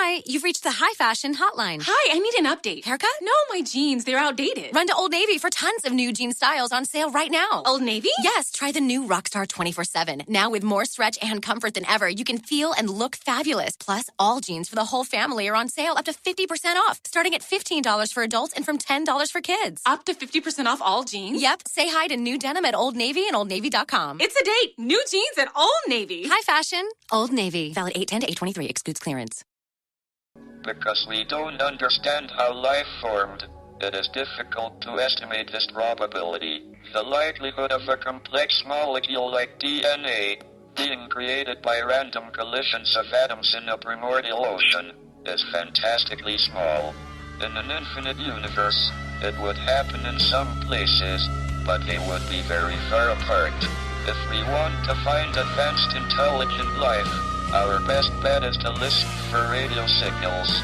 Hi, you've reached the High Fashion Hotline. Hi, I need an update. Haircut? No, my jeans, they're outdated. Run to Old Navy for tons of new jean styles on sale right now. Old Navy? Yes, try the new Rockstar 24/7. Now with more stretch and comfort than ever, you can feel and look fabulous. Plus, all jeans for the whole family are on sale up to 50% off, starting at $15 for adults and from $10 for kids. Up to 50% off all jeans? Yep, say hi to new denim at Old Navy and OldNavy.com. It's a date. New jeans at Old Navy. High Fashion, Old Navy. Valid 8/10 to 8/23. Excludes clearance. Because we don't understand how life formed, it is difficult to estimate this probability. The likelihood of a complex molecule like DNA being created by random collisions of atoms in a primordial ocean is fantastically small. In an infinite universe, it would happen in some places, but they would be very far apart. If we want to find advanced intelligent life, our best bet is to listen for radio signals.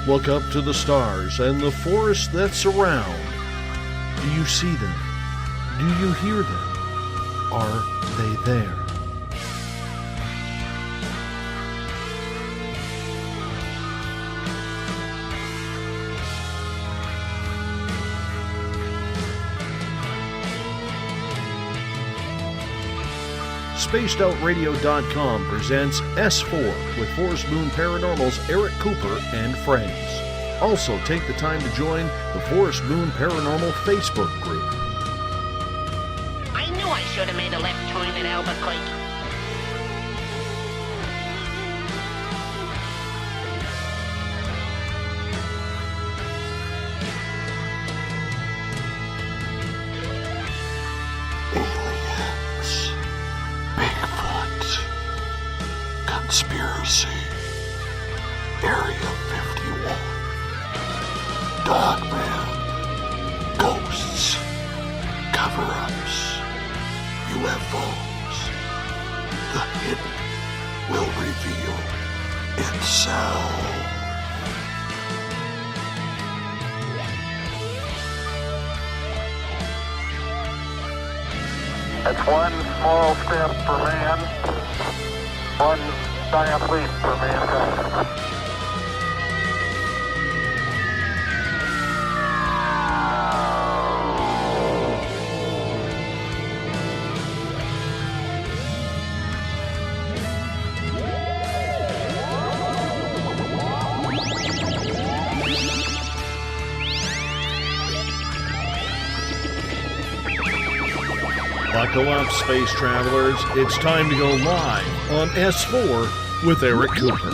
Look up to the stars and the forests that surround. Do you see them? Do you hear them? Are they there? SpacedOutRadio.com presents S4 with Forest Moon Paranormal's Eric Cooper and friends. Also take the time to join the Forest Moon Paranormal Facebook group. I knew I should have made a left turn at Albuquerque. Aliens, Bigfoot, conspiracy, Area 51, Dogman, ghosts, cover-ups, UFOs. The hidden will reveal itself. It's one small step for man, one giant leap for mankind. Buckle up, space travelers. It's time to go live on S4 with Eric Cooper.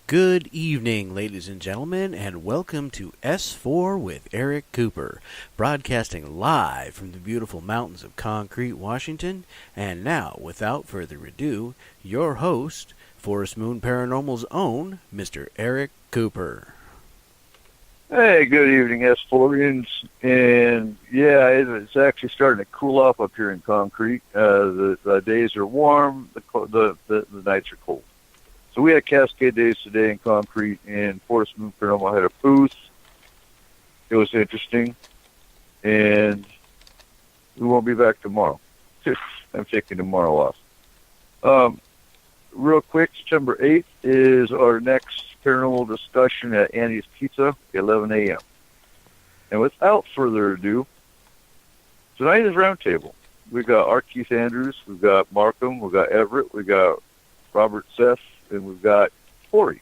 Good evening, ladies and gentlemen, and welcome to S4 with Eric Cooper, broadcasting live from the beautiful mountains of Concrete, Washington. And now, without further ado, your host, Forest Moon Paranormal's own, Mr. Eric Cooper. Hey, good evening, S4ians. And yeah, it's actually starting to cool off up here in Concrete. The days are warm, the nights are cold. So we had Cascade Days today in Concrete, and Forest Moon Paranormal had a booth. It was interesting, and we won't be back tomorrow. I'm taking tomorrow off. Real quick, September 8th is our next paranormal discussion at Annie's Pizza at 11 a.m. And without further ado, tonight is Roundtable. We've got R. Keith Andrews, we've got Markham, we've got Everett, we've got Robert Seth, and we've got Corey.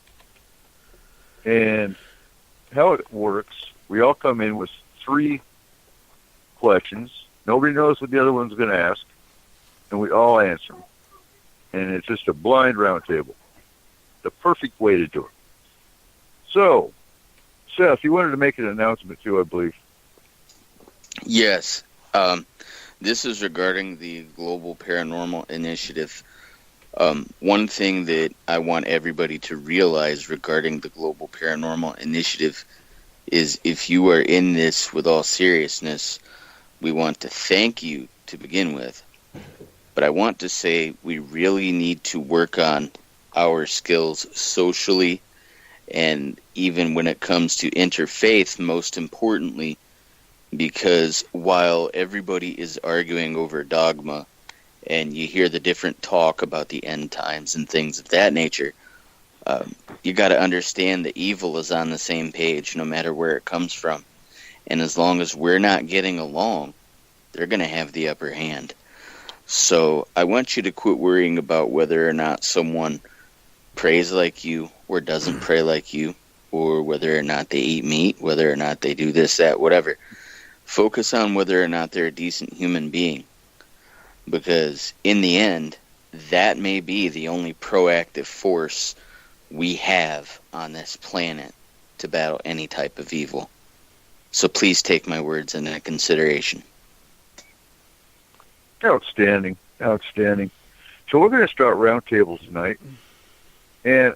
And how it works, we all come in with 3 questions. Nobody knows what the other one's going to ask, and we all answer them. And it's just a blind roundtable. The perfect way to do it. So, Seth, you wanted to make an announcement too, I believe. Yes. This is regarding the Global Paranormal Initiative. One thing that I want everybody to realize regarding the Global Paranormal Initiative is if you are in this with all seriousness, we want to thank you to begin with. But I want to say we really need to work on our skills socially, and even when it comes to interfaith, most importantly, because while everybody is arguing over dogma, and you hear the different talk about the end times and things of that nature, you got to understand that evil is on the same page no matter where it comes from. And as long as we're not getting along, they're going to have the upper hand. So I want you to quit worrying about whether or not someone prays like you or doesn't pray like you, or whether or not they eat meat, whether or not they do this, that, whatever. Focus on whether or not they're a decent human being. Because in the end, that may be the only proactive force we have on this planet to battle any type of evil. So please take my words into consideration. Outstanding. Outstanding. So we're going to start roundtables tonight. And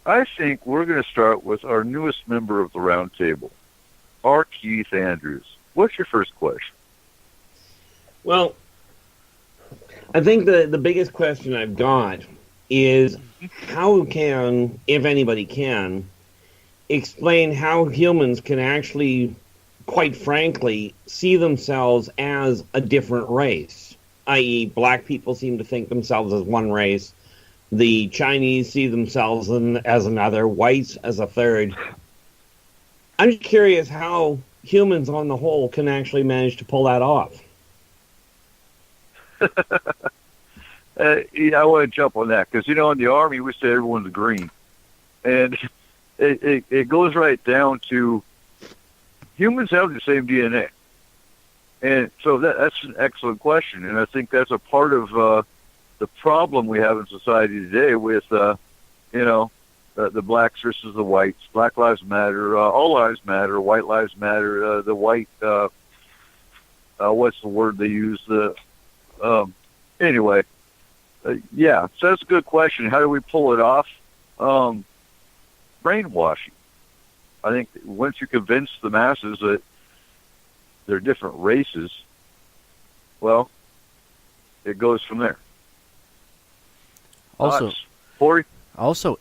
I think we're going to start with our newest member of the roundtable, R. Keith Andrews. What's your first question? Well, I think the biggest question I've got is how can, if anybody can, explain how humans can actually, quite frankly, see themselves as a different race, i.e. black people seem to think themselves as one race, the Chinese see themselves as another, whites as a third. I'm just curious how humans on the whole can actually manage to pull that off. Yeah, I want to jump on that because, in the Army, we say everyone's green. And it goes right down to humans have the same DNA. And so that's an excellent question. And I think that's a part of the problem we have in society today with, the blacks versus the whites. Black lives matter. All lives matter. White lives matter. The white, what's the word they use? Anyway. Yeah, so that's a good question. How do we pull it off? Brainwashing. I think once you convince the masses that they're different races, well, it goes from there. Also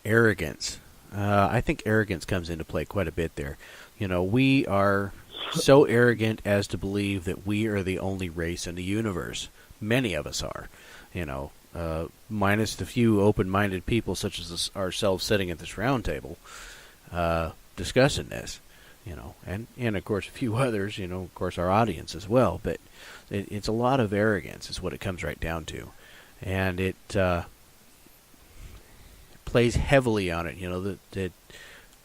arrogance. I think arrogance comes into play quite a bit there. We are so arrogant as to believe that we are the only race in the universe. Many of us are, minus the few open-minded people such as ourselves sitting at this round table discussing this, and of course a few others, of course our audience as well. But it's a lot of arrogance is what it comes right down to, and it plays heavily on it. That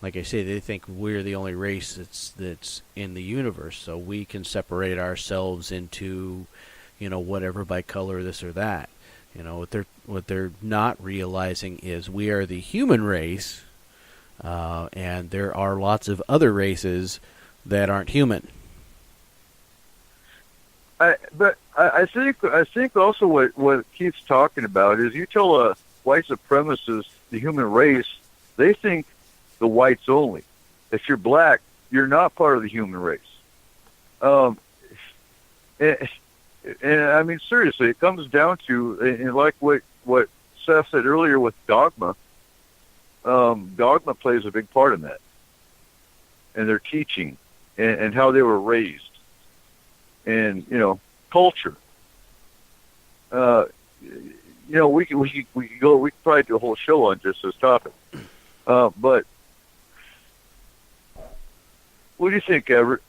like I say, they think we're the only race that's in the universe, so we can separate ourselves into whatever by color, this or that. What they're not realizing is we are the human race, and there are lots of other races that aren't human. I think also what Keith's talking about is you tell a white supremacist the human race, they think the whites only. If you're black, you're not part of the human race. And I mean, seriously, it comes down to, and like what Seth said earlier with dogma, dogma plays a big part in that. And their teaching and how they were raised. And, culture. We could probably do a whole show on just this topic. But what do you think, Everett?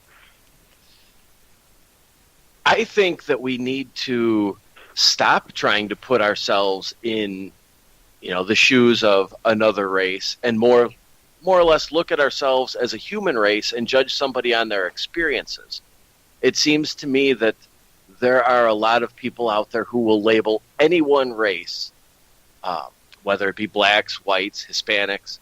I think that we need to stop trying to put ourselves in, the shoes of another race and more more or less look at ourselves as a human race and judge somebody on their experiences. It seems to me that there are a lot of people out there who will label any one race, whether it be blacks, whites, Hispanics,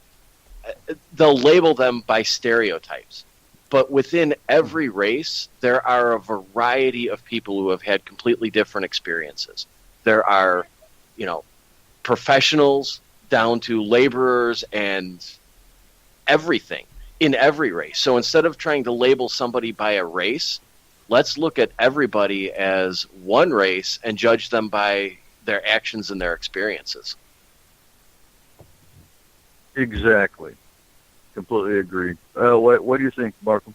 they'll label them by stereotypes. But within every race, there are a variety of people who have had completely different experiences. There are, professionals down to laborers and everything in every race. So instead of trying to label somebody by a race, let's look at everybody as one race and judge them by their actions and their experiences. Exactly. Completely agree. What do you think, Markham?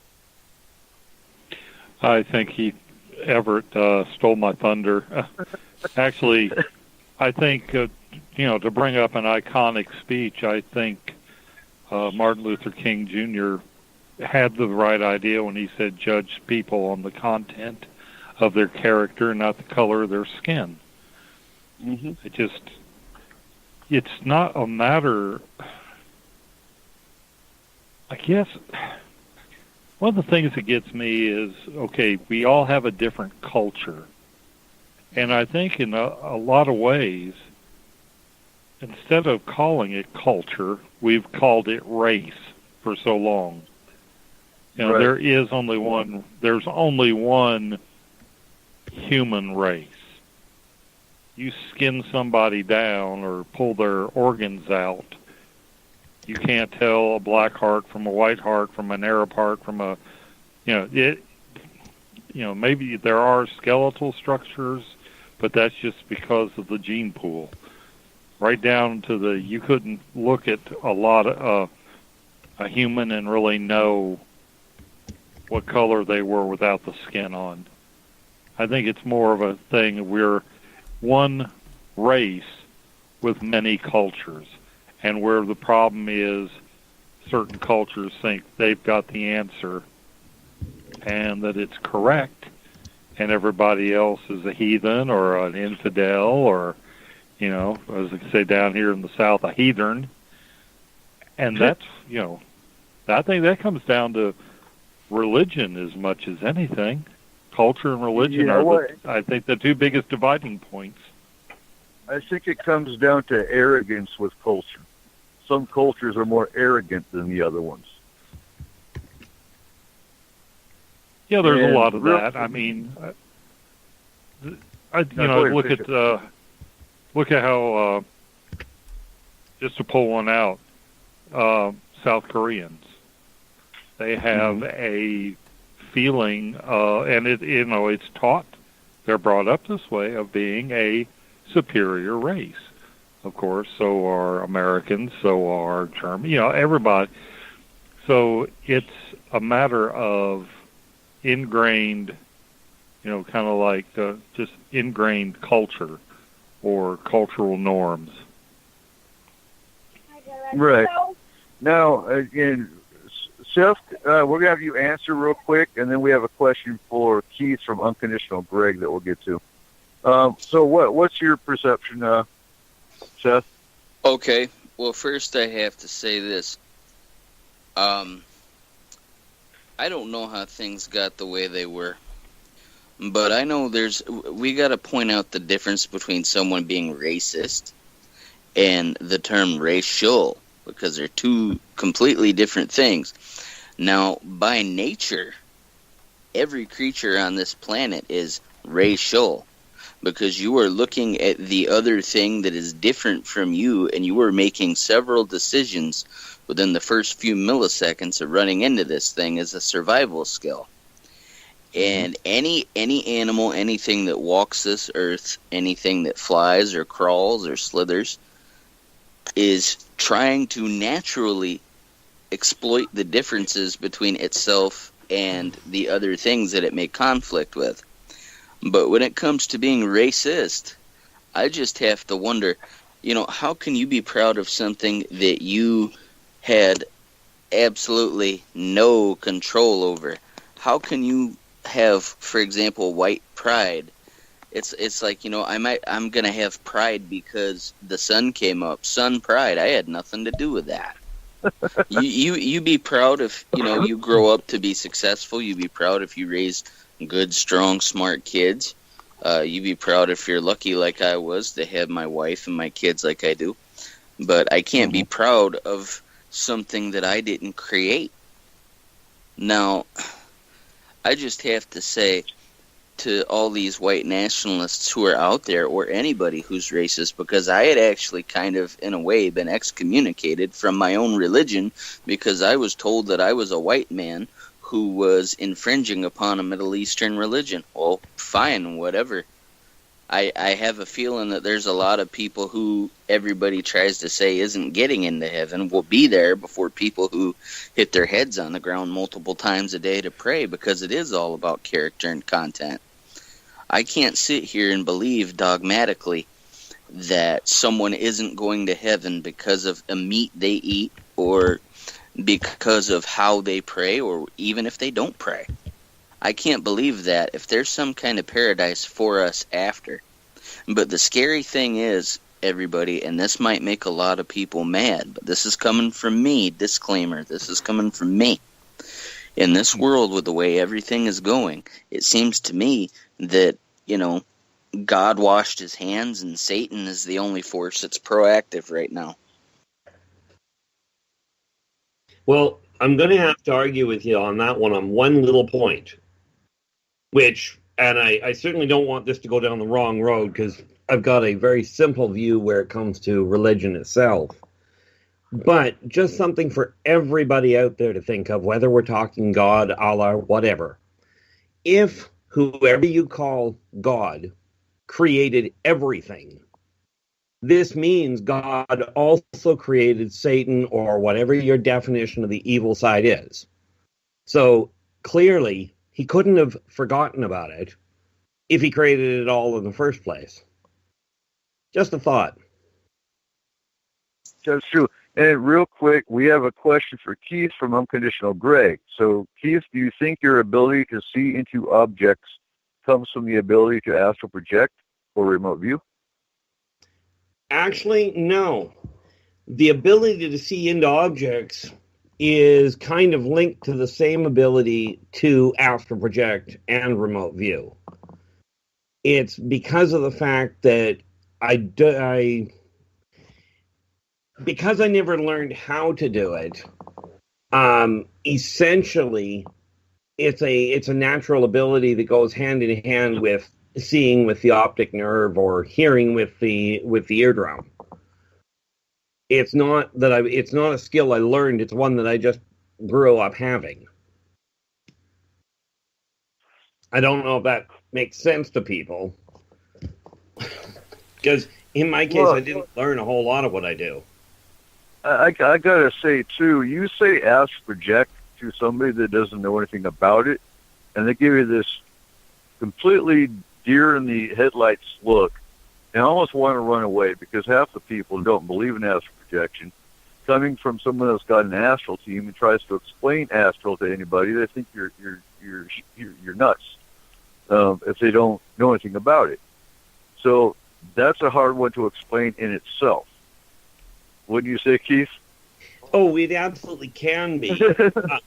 I think Everett stole my thunder. Actually, I think, to bring up an iconic speech, I think Martin Luther King Jr. had the right idea when he said judge people on the content of their character, not the color of their skin. Mm-hmm. It's not a matter... I guess one of the things that gets me is, okay, we all have a different culture. And I think in a lot of ways, instead of calling it culture, we've called it race for so long. Right. There's only one human race. You skin somebody down or pull their organs out, you can't tell a black heart from a white heart, from an Arab heart, from maybe there are skeletal structures, but that's just because of the gene pool. Right down to you couldn't look at a human and really know what color they were without the skin on. I think it's more of a thing, we're one race with many cultures. And where the problem is, certain cultures think they've got the answer and that it's correct, and everybody else is a heathen or an infidel or, as they say down here in the South, a heathen. And that's, I think that comes down to religion as much as anything. Culture and religion are, I think, the two biggest dividing points. I think it comes down to arrogance with culture. Some cultures are more arrogant than the other ones. Yeah, there's a lot of that. I mean, look at how, just to pull one out, South Koreans. They have a feeling, and it's taught. They're brought up this way of being a superior race. Of course, so are Americans, so are Germans, everybody. So it's a matter of ingrained, kind of like just ingrained culture or cultural norms. Right. Now, again, Seth, we're going to have you answer real quick, and then we have a question for Keith from Unconditional Greg that we'll get to. So what's your perception, Seth? Okay. Well, first I have to say this. I don't know how things got the way they were, but I know we got to point out the difference between someone being racist and the term racial, because they're two completely different things. Now, by nature, every creature on this planet is racial, because you are looking at the other thing that is different from you, and you are making several decisions within the first few milliseconds of running into this thing as a survival skill. And any animal, anything that walks this earth, anything that flies or crawls or slithers, is trying to naturally exploit the differences between itself and the other things that it may conflict with. But when it comes to being racist, I just have to wonder, how can you be proud of something that you had absolutely no control over? How can you have, for example, white pride? It's like, I'm going to have pride because the sun came up. Sun pride. I had nothing to do with that. You be proud if you grow up to be successful. You be proud if you raise good, strong, smart kids. You be proud if you're lucky like I was to have my wife and my kids like I do. But I can't be proud of something that I didn't create. Now, I just have to say to all these white nationalists who are out there, or anybody who's racist, because I had actually kind of, in a way, been excommunicated from my own religion because I was told that I was a white man who was infringing upon a Middle Eastern religion. Well, fine, whatever. I have a feeling that there's a lot of people who everybody tries to say isn't getting into heaven will be there before people who hit their heads on the ground multiple times a day to pray, because it is all about character and content. I can't sit here and believe dogmatically that someone isn't going to heaven because of a meat they eat or because of how they pray, or even if they don't pray. I can't believe that if there's some kind of paradise for us after. But the scary thing is, everybody, and this might make a lot of people mad, but this is coming from me, disclaimer, this is coming from me. In this world, with the way everything is going, it seems to me that, God washed his hands and Satan is the only force that's proactive right now. Well, I'm going to have to argue with you on that one on one little point, and I certainly don't want this to go down the wrong road, because I've got a very simple view where it comes to religion itself. But just something for everybody out there to think of, whether we're talking God, Allah, whatever. If whoever you call God created everything, this means God also created Satan, or whatever your definition of the evil side is. So clearly, he couldn't have forgotten about it if he created it all in the first place. Just a thought. That's true. And real quick, we have a question for Keith from Unconditional Greg. So, Keith, do you think your ability to see into objects comes from the ability to astral project or remote view? Actually, no. The ability to see into objects is kind of linked to the same ability to astral project and remote view. It's because of the fact that because I never learned how to do it, essentially it's a natural ability that goes hand in hand with seeing with the optic nerve or hearing with the eardrum. It's not a skill I learned, it's one that I just grew up having. I don't know if that makes sense to people. Because in my case, I didn't learn a whole lot of what I do. I gotta say, too, you say astral project to somebody that doesn't know anything about it, and they give you this completely deer-in-the-headlights look, and I almost want to run away, because half the people don't believe in astral projection. Coming from someone that's got an astral team and tries to explain astral to anybody, they think you're nuts if they don't know anything about it. So that's a hard one to explain in itself. Wouldn't you say, Keith? Oh, it absolutely can be. The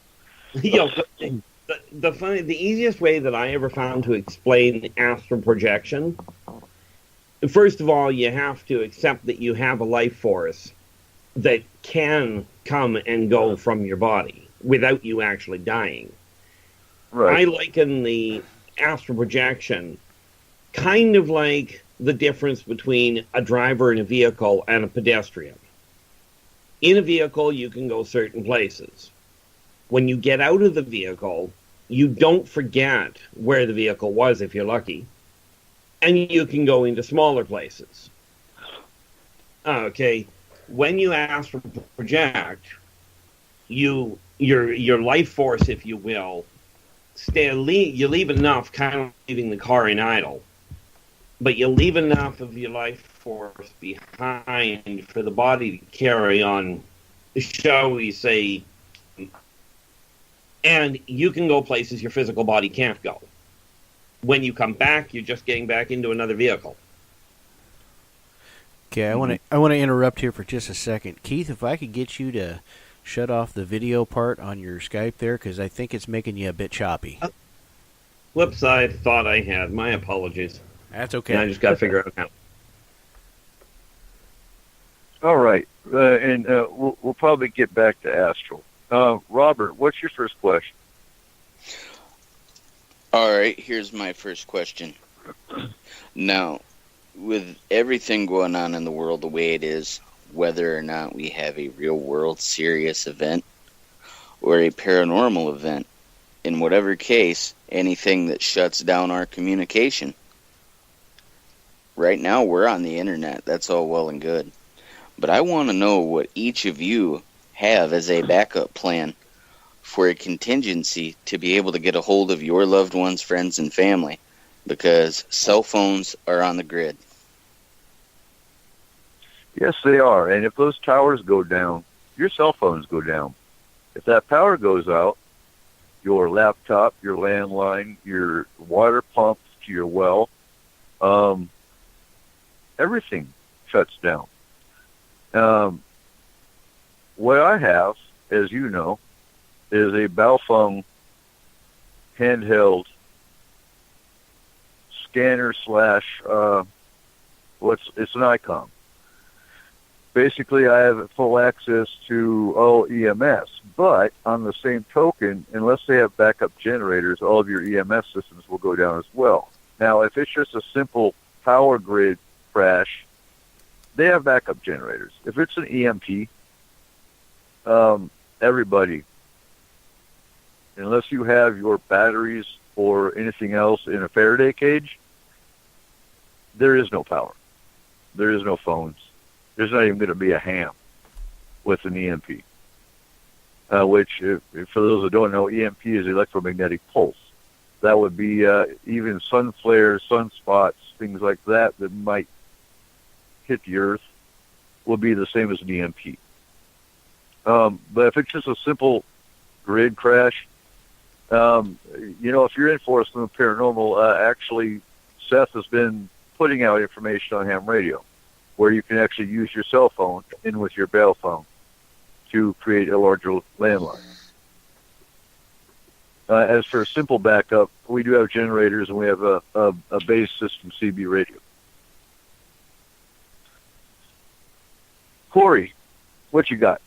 easiest way that I ever found to explain astral projection, first of all, you have to accept that you have a life force that can come and go from your body without you actually dying. Right. I liken the astral projection kind of like the difference between a driver in a vehicle and a pedestrian. In a vehicle, you can go certain places. When you get out of the vehicle, you don't forget where the vehicle was if you're lucky, and you can go into smaller places. Okay, when you astral project, your life force, if you will, you leave enough, kind of leaving the car in idle, but you leave enough of your life force behind for the body to carry on, shall we say, and you can go places your physical body can't go. When you come back, you're just getting back into another vehicle. Okay, I want to interrupt here for just a second. Keith, if I could get you to shut off the video part on your Skype there? Because I think it's making you a bit choppy. Flip side, thought I had. My apologies. That's okay. And I just got to figure out how. All right, and we'll probably get back to Astral. Robert, what's your first question? All right, here's my first question. Now, with everything going on in the world the way it is, whether or not we have a real-world serious event or a paranormal event, in whatever case, anything that shuts down our communication. Right now, we're on the internet. That's all well and good. But I want to know what each of you have as a backup plan for a contingency to be able to get a hold of your loved ones, friends, and family, because cell phones are on the grid. Yes, they are. And if those towers go down, your cell phones go down. If that power goes out, your laptop, your landline, your water pump to your well, everything shuts down. What I have, as you know, is a Baofeng handheld scanner slash, it's an ICOM. Basically, I have full access to all EMS, but on the same token, unless they have backup generators, all of your EMS systems will go down as well. Now, if it's just a simple power grid crash, they have backup generators. If it's an EMP, everybody, unless you have your batteries or anything else in a Faraday cage, there is no power. There is no phones. There's not even going to be a ham with an EMP, which, for those who don't know, EMP is electromagnetic pulse. That would be even sun flares, sunspots, things like that that might hit the earth will be the same as an EMP. But if it's just a simple grid crash, if you're in Forest Moon Paranormal, actually, Seth has been putting out information on ham radio where you can actually use your cell phone in with your bell phone to create a larger landline. As for a simple backup, we do have generators and we have a base system CB radio. Corey, what you got?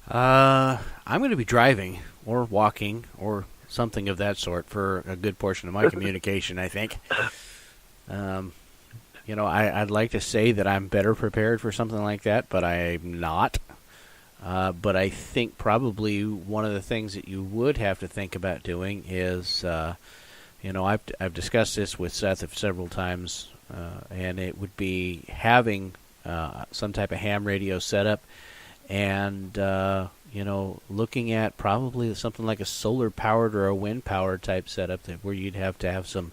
I'm going to be driving or walking or something of that sort for a good portion of my communication, I think. I'd like to say that I'm better prepared for something like that, but I'm not. But I think probably one of the things that you would have to think about doing is, I've discussed this with Seth several times, and it would be having some type of ham radio setup and, looking at probably something like a solar-powered or a wind-powered type setup where you'd have to have some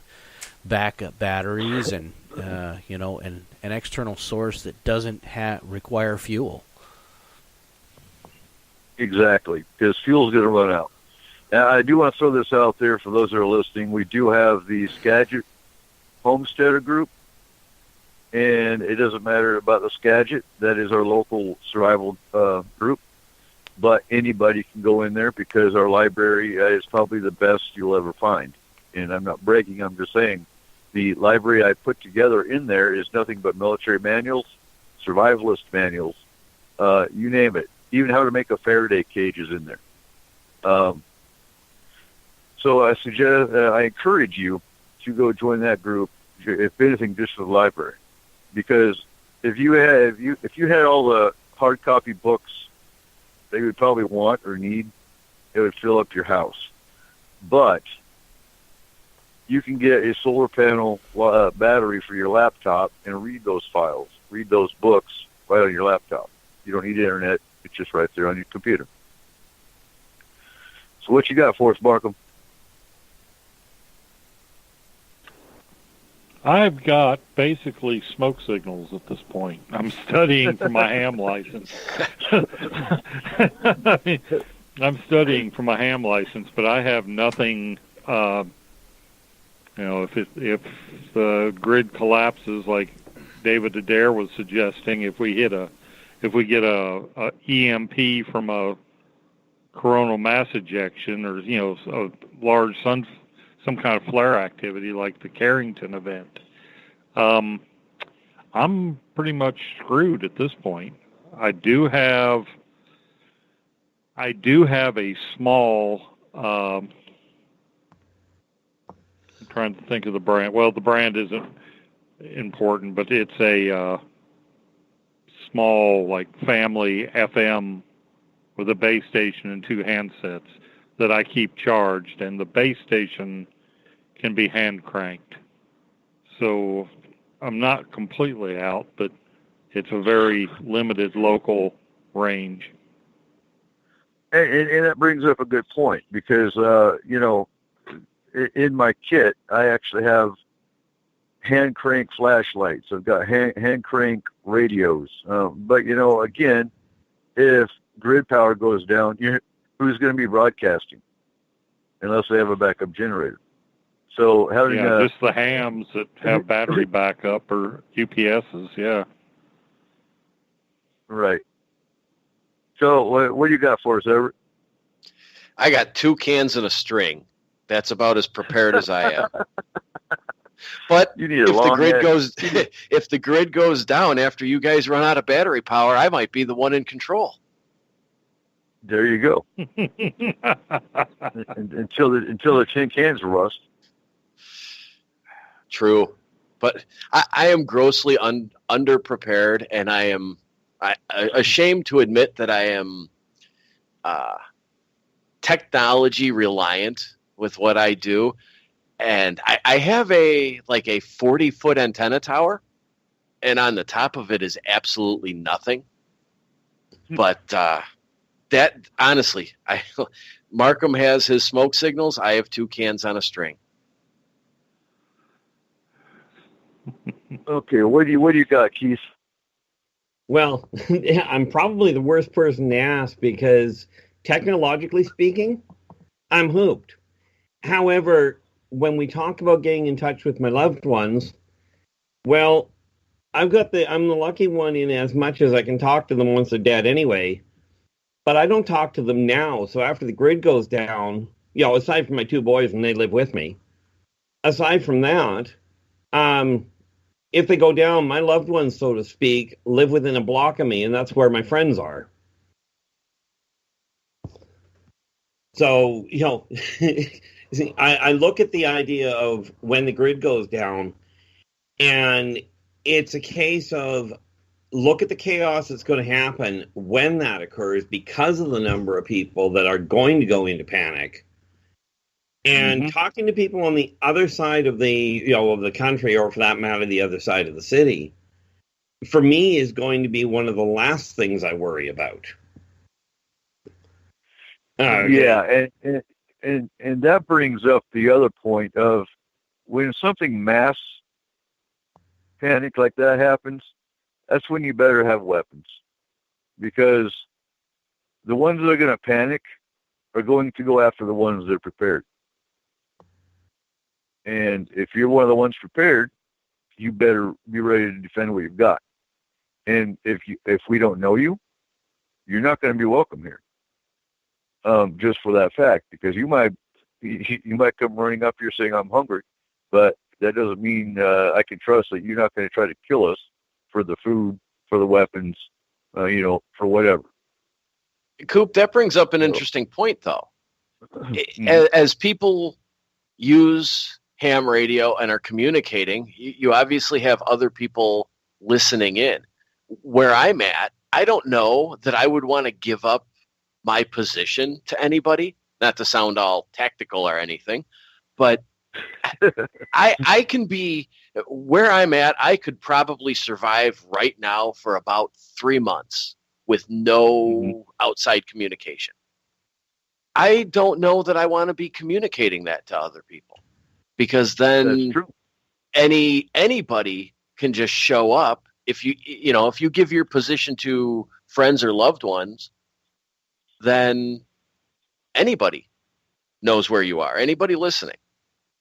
backup batteries and, an external source that doesn't require fuel. Exactly, because fuel's going to run out. Now, I do want to throw this out there for those that are listening. We do have the Skagit Homesteader Group, and it doesn't matter about the Skagit. That is our local survival group. But anybody can go in there because our library is probably the best you'll ever find. And I'm not bragging, I'm just saying the library I put together in there is nothing but military manuals, survivalist manuals, you name it. Even how to make a Faraday cage is in there. So I encourage you to go join that group, if anything, just for the library. Because if you had all the hard copy books that you would probably want or need, it would fill up your house. But you can get a solar panel battery for your laptop and read those files, read those books right on your laptop. You don't need internet. It's just right there on your computer. So what you got for us, Markham? I've got basically smoke signals at this point. I'm studying for my ham license. I'm studying for my ham license, but I have nothing. If the grid collapses, like David Adair was suggesting, if we hit a if we get a EMP from a coronal mass ejection, or a large some kind of flare activity like the Carrington event, I'm pretty much screwed at this point. I do have a small. I'm trying to think of the brand. Well, the brand isn't important, but it's a small, like, family FM with a base station and 2 handsets that I keep charged, and the base station can be hand cranked. So I'm not completely out, but it's a very limited local range. And that brings up a good point, because, in my kit, I actually have hand crank flashlights. I've got hand crank radios. But, again, if grid power goes down, who's going to be broadcasting unless they have a backup generator? So having just the hams that have battery backup or UPSs, yeah. Right. So what do you got for us, Everett? I got 2 cans and a string. That's about as prepared as I am. But if the grid goes down after you guys run out of battery power, I might be the one in control. There you go. until the tin cans rust. True, but I am grossly underprepared, and I am ashamed to admit that I am technology reliant with what I do. And I have a 40-foot antenna tower, and on the top of it is absolutely nothing. But that, honestly, Markham has his smoke signals. I have 2 cans on a string. Okay, what do you got, Keith? Well, I'm probably the worst person to ask, because technologically speaking, I'm hooped. However, when we talk about getting in touch with my loved ones, well, I'm the lucky one in as much as I can talk to them once they're dead anyway. But I don't talk to them now. So after the grid goes down, aside from my 2 boys and they live with me, aside from that, if they go down, my loved ones, so to speak, live within a block of me, and that's where my friends are. So, see, I look at the idea of when the grid goes down, and it's a case of look at the chaos that's going to happen when that occurs because of the number of people that are going to go into panic. And talking to people on the other side of the country, or for that matter, the other side of the city, for me is going to be one of the last things I worry about. Okay. Yeah, and that brings up the other point of when something mass panic like that happens, that's when you better have weapons, because the ones that are going to panic are going to go after the ones that are prepared. And if you're one of the ones prepared, you better be ready to defend what you've got. And if we don't know you, you're not going to be welcome here. Just for that fact, because you might come running up here saying I'm hungry, but that doesn't mean I can trust that you're not going to try to kill us for the food, for the weapons, for whatever. Coop, that brings up an interesting point, though. As people use ham radio and are communicating, you obviously have other people listening in. Where I'm at, I don't know that I would want to give up my position to anybody, not to sound all tactical or anything, but I can be where I'm at. I could probably survive right now for about 3 months with no outside communication. I don't know that I want to be communicating that to other people, because then anybody can just show up. If you give your position to friends or loved ones, then anybody knows where you are, anybody listening.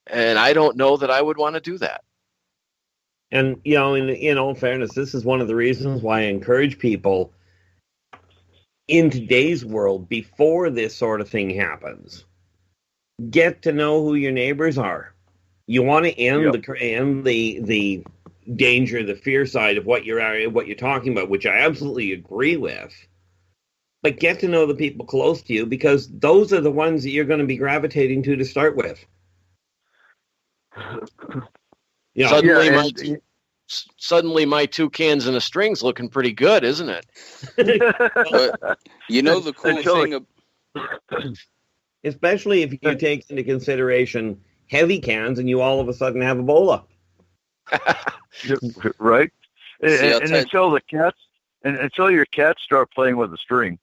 And I don't know that I would want to do that. And, in all fairness, this is one of the reasons why I encourage people in today's world before this sort of thing happens. Get to know who your neighbors are. You want to end the danger, the fear side of what you're talking about, which I absolutely agree with. But get to know the people close to you, because those are the ones that you're going to be gravitating to start with. Suddenly my 2 cans and a string's looking pretty good, isn't it? You know the cool thing especially if you take into consideration heavy cans and you all of a sudden have Ebola. Right? And until the cats, and until your cats start playing with the string.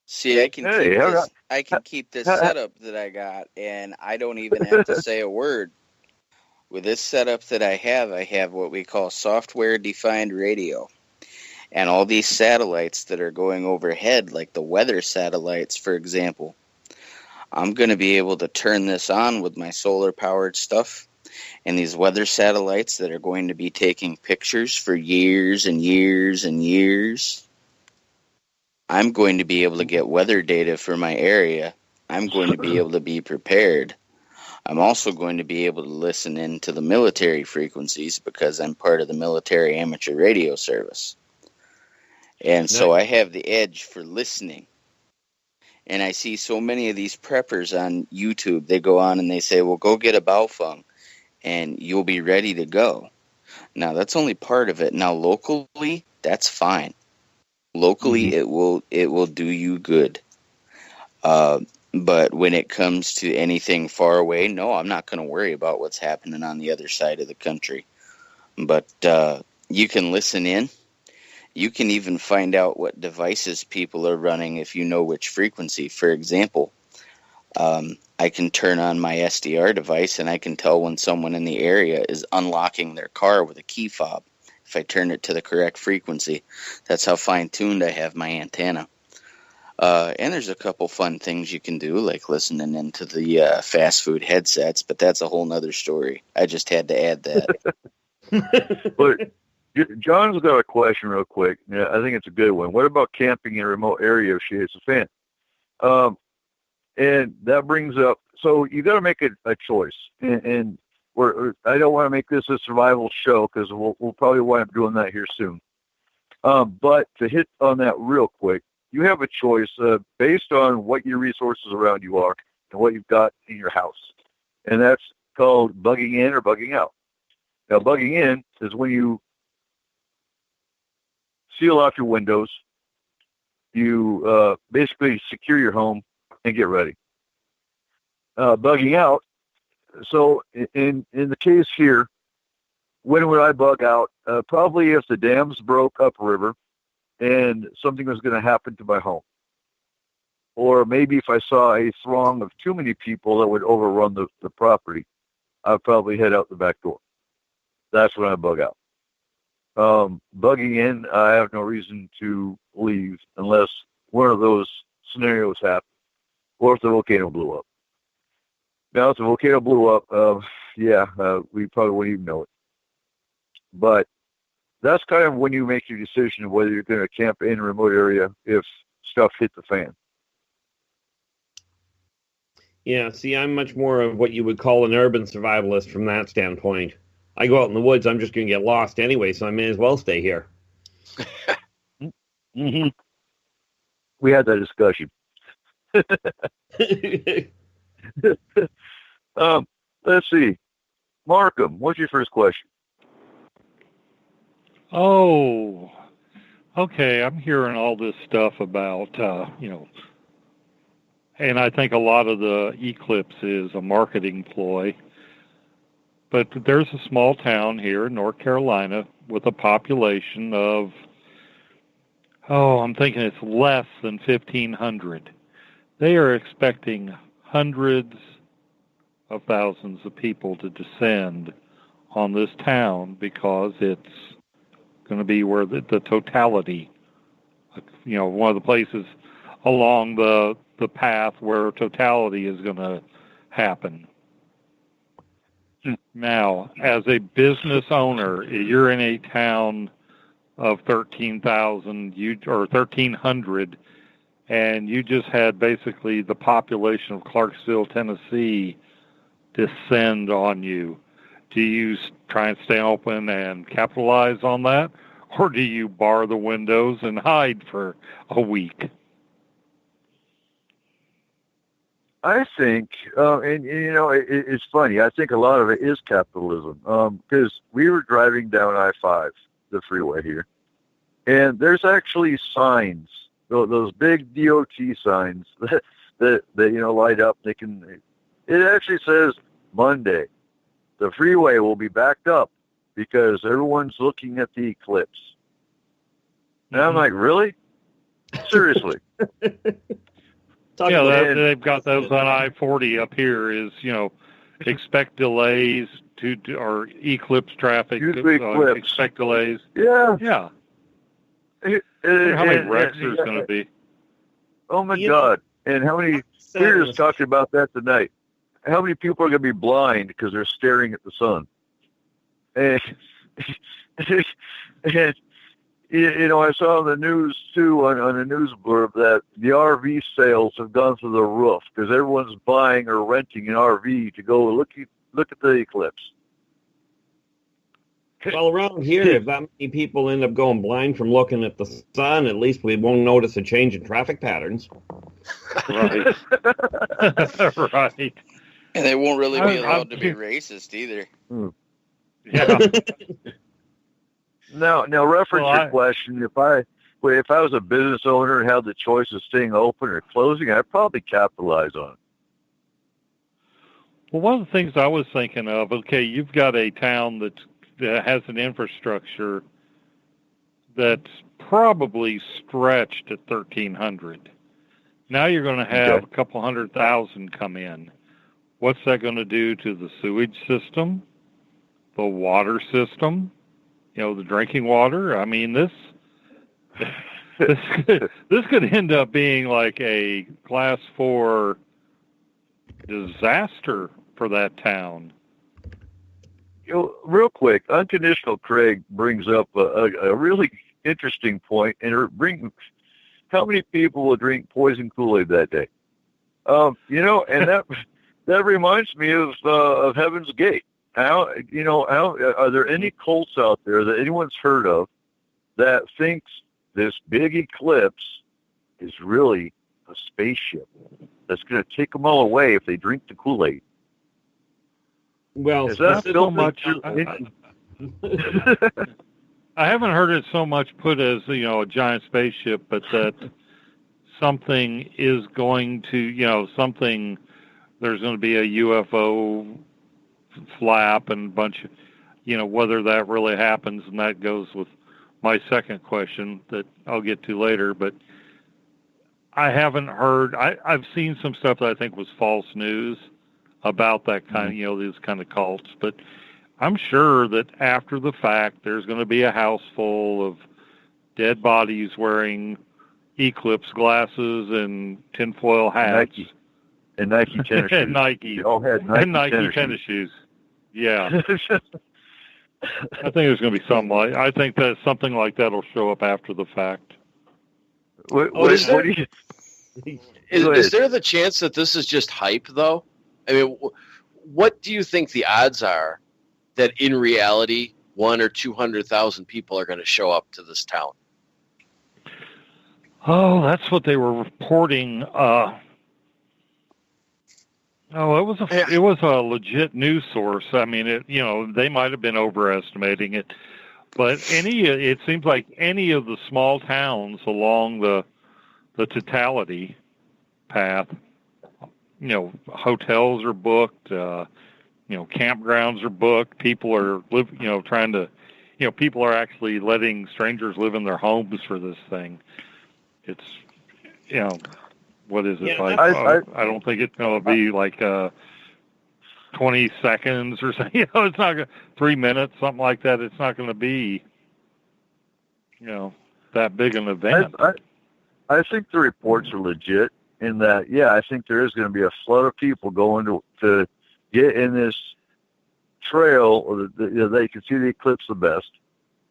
See, I can keep this setup that I got, and I don't even have to say a word. With this setup that I have what we call software-defined radio. And all these satellites that are going overhead, like the weather satellites, for example, I'm going to be able to turn this on with my solar-powered stuff. And these weather satellites that are going to be taking pictures for years and years and years, I'm going to be able to get weather data for my area. I'm going to be able to be prepared. I'm also going to be able to listen into the military frequencies because I'm part of the military amateur radio service. And so I have the edge for listening. And I see so many of these preppers on YouTube, they go on and they say, well, go get a Baofeng and you'll be ready to go. Now, that's only part of it. Now, locally, that's fine. Locally, it will do you good. But when it comes to anything far away, no, I'm not going to worry about what's happening on the other side of the country. But you can listen in. You can even find out what devices people are running if you know which frequency. For example, I can turn on my SDR device and I can tell when someone in the area is unlocking their car with a key fob if I turn it to the correct frequency. That's how fine-tuned I have my antenna. And there's a couple fun things you can do, like listening into the fast food headsets, but that's a whole nother story. I just had to add that. But John's got a question real quick. Yeah, I think it's a good one. What about camping in a remote area if she hits a fan? And that brings up, so you got to make a choice. And I don't want to make this a survival show because we'll probably wind up doing that here soon. But to hit on that real quick, you have a choice based on what your resources around you are and what you've got in your house. And that's called bugging in or bugging out. Now, bugging in is when you seal off your windows, you basically secure your home and get ready. Bugging out, so in the case here, when would I bug out? Probably if the dams broke upriver and something was going to happen to my home. Or maybe if I saw a throng of too many people that would overrun the property, I'd probably head out the back door. That's when I bug out. Bugging in, I have no reason to leave unless one of those scenarios happen, or if the volcano blew up. Now, if the volcano blew up, we probably wouldn't even know it. But that's kind of when you make your decision of whether you're going to camp in a remote area if stuff hit the fan. Yeah, see, I'm much more of what you would call an urban survivalist from that standpoint. I go out in the woods, I'm just going to get lost anyway, so I may as well stay here. Mm-hmm. We had that discussion. Let's see. Markham, what's your first question? Oh, okay. I'm hearing all this stuff about, and I think a lot of the eclipse is a marketing ploy. But there's a small town here in North Carolina with a population of, I'm thinking it's less than 1,500. They are expecting hundreds of thousands of people to descend on this town because it's going to be where the totality, one of the places along the path where totality is going to happen. Now, as a business owner, you're in a town of 13,000 or 1,300, and you just had basically the population of Clarksville, Tennessee, descend on you. Do you try and stay open and capitalize on that, or do you bar the windows and hide for a week? I think, and you know, it's funny. I think a lot of it is capitalism, because we were driving down I-5, the freeway here, and there's actually signs, those big DOT signs that you know light up. It actually says Monday, the freeway will be backed up because everyone's looking at the eclipse. And I'm like, really? Seriously? Yeah, they've got those on I-40 up here. Is expect delays or eclipse traffic. Expect delays. Yeah. Yeah. How many wrecks there's going to be? Oh my God! And how many? We were just talking about that tonight. How many people are going to be blind because they're staring at the sun? And you know, I saw on the news too, on a news blurb, that the RV sales have gone through the roof because everyone's buying or renting an RV to go look at the eclipse. Well, around here, if that many people end up going blind from looking at the sun, at least we won't notice a change in traffic patterns. Right. Right. And they won't really be allowed to be racist either. Yeah. Now, reference your question. If I was a business owner and had the choice of staying open or closing, I'd probably capitalize on it. Well, one of the things I was thinking of, okay, you've got a town that has an infrastructure that's probably stretched at 1,300. Now you're going to have a couple 100,000 come in. What's that going to do to the sewage system, the water system, the drinking water? I mean, this could end up being like a class 4 disaster for that town. Real quick, Unconditional Craig brings up a really interesting point, and how many people will drink poison Kool-Aid that day? And that reminds me of Heaven's Gate. Are there any cults out there that anyone's heard of that thinks this big eclipse is really a spaceship that's going to take them all away if they drink the Kool-Aid? Well, is that so much? I haven't heard it so much put as a giant spaceship, but that something is going to there's going to be a UFO flap and a bunch of whether that really happens, and that goes with my second question that I'll get to later. But I haven't heard. I've seen some stuff that I think was false news about that kind of, these kind of cults. But I'm sure that after the fact, there's going to be a house full of dead bodies wearing eclipse glasses and tinfoil hats. And Nike tennis shoes. And Nike. They all had Nike tennis shoes. Yeah. I think there's going to be I think that something like that will show up after the fact. Is there the chance that this is just hype, though? I mean, what do you think the odds are that in reality 100,000 or 200,000 people are going to show up to this town? Oh, that's what they were reporting. It was a legit news source. I mean, they might have been overestimating it, but it seems like any of the small towns along the totality path, hotels are booked, campgrounds are booked. People are people are actually letting strangers live in their homes for this thing. It's, what is it like? I don't think it's going to be like 20 seconds or something. It's not 3 minutes, something like that. It's not going to be, that big an event. I think the reports are legit in that, I think there is going to be a flood of people going to get in this trail, or they can see the eclipse the best.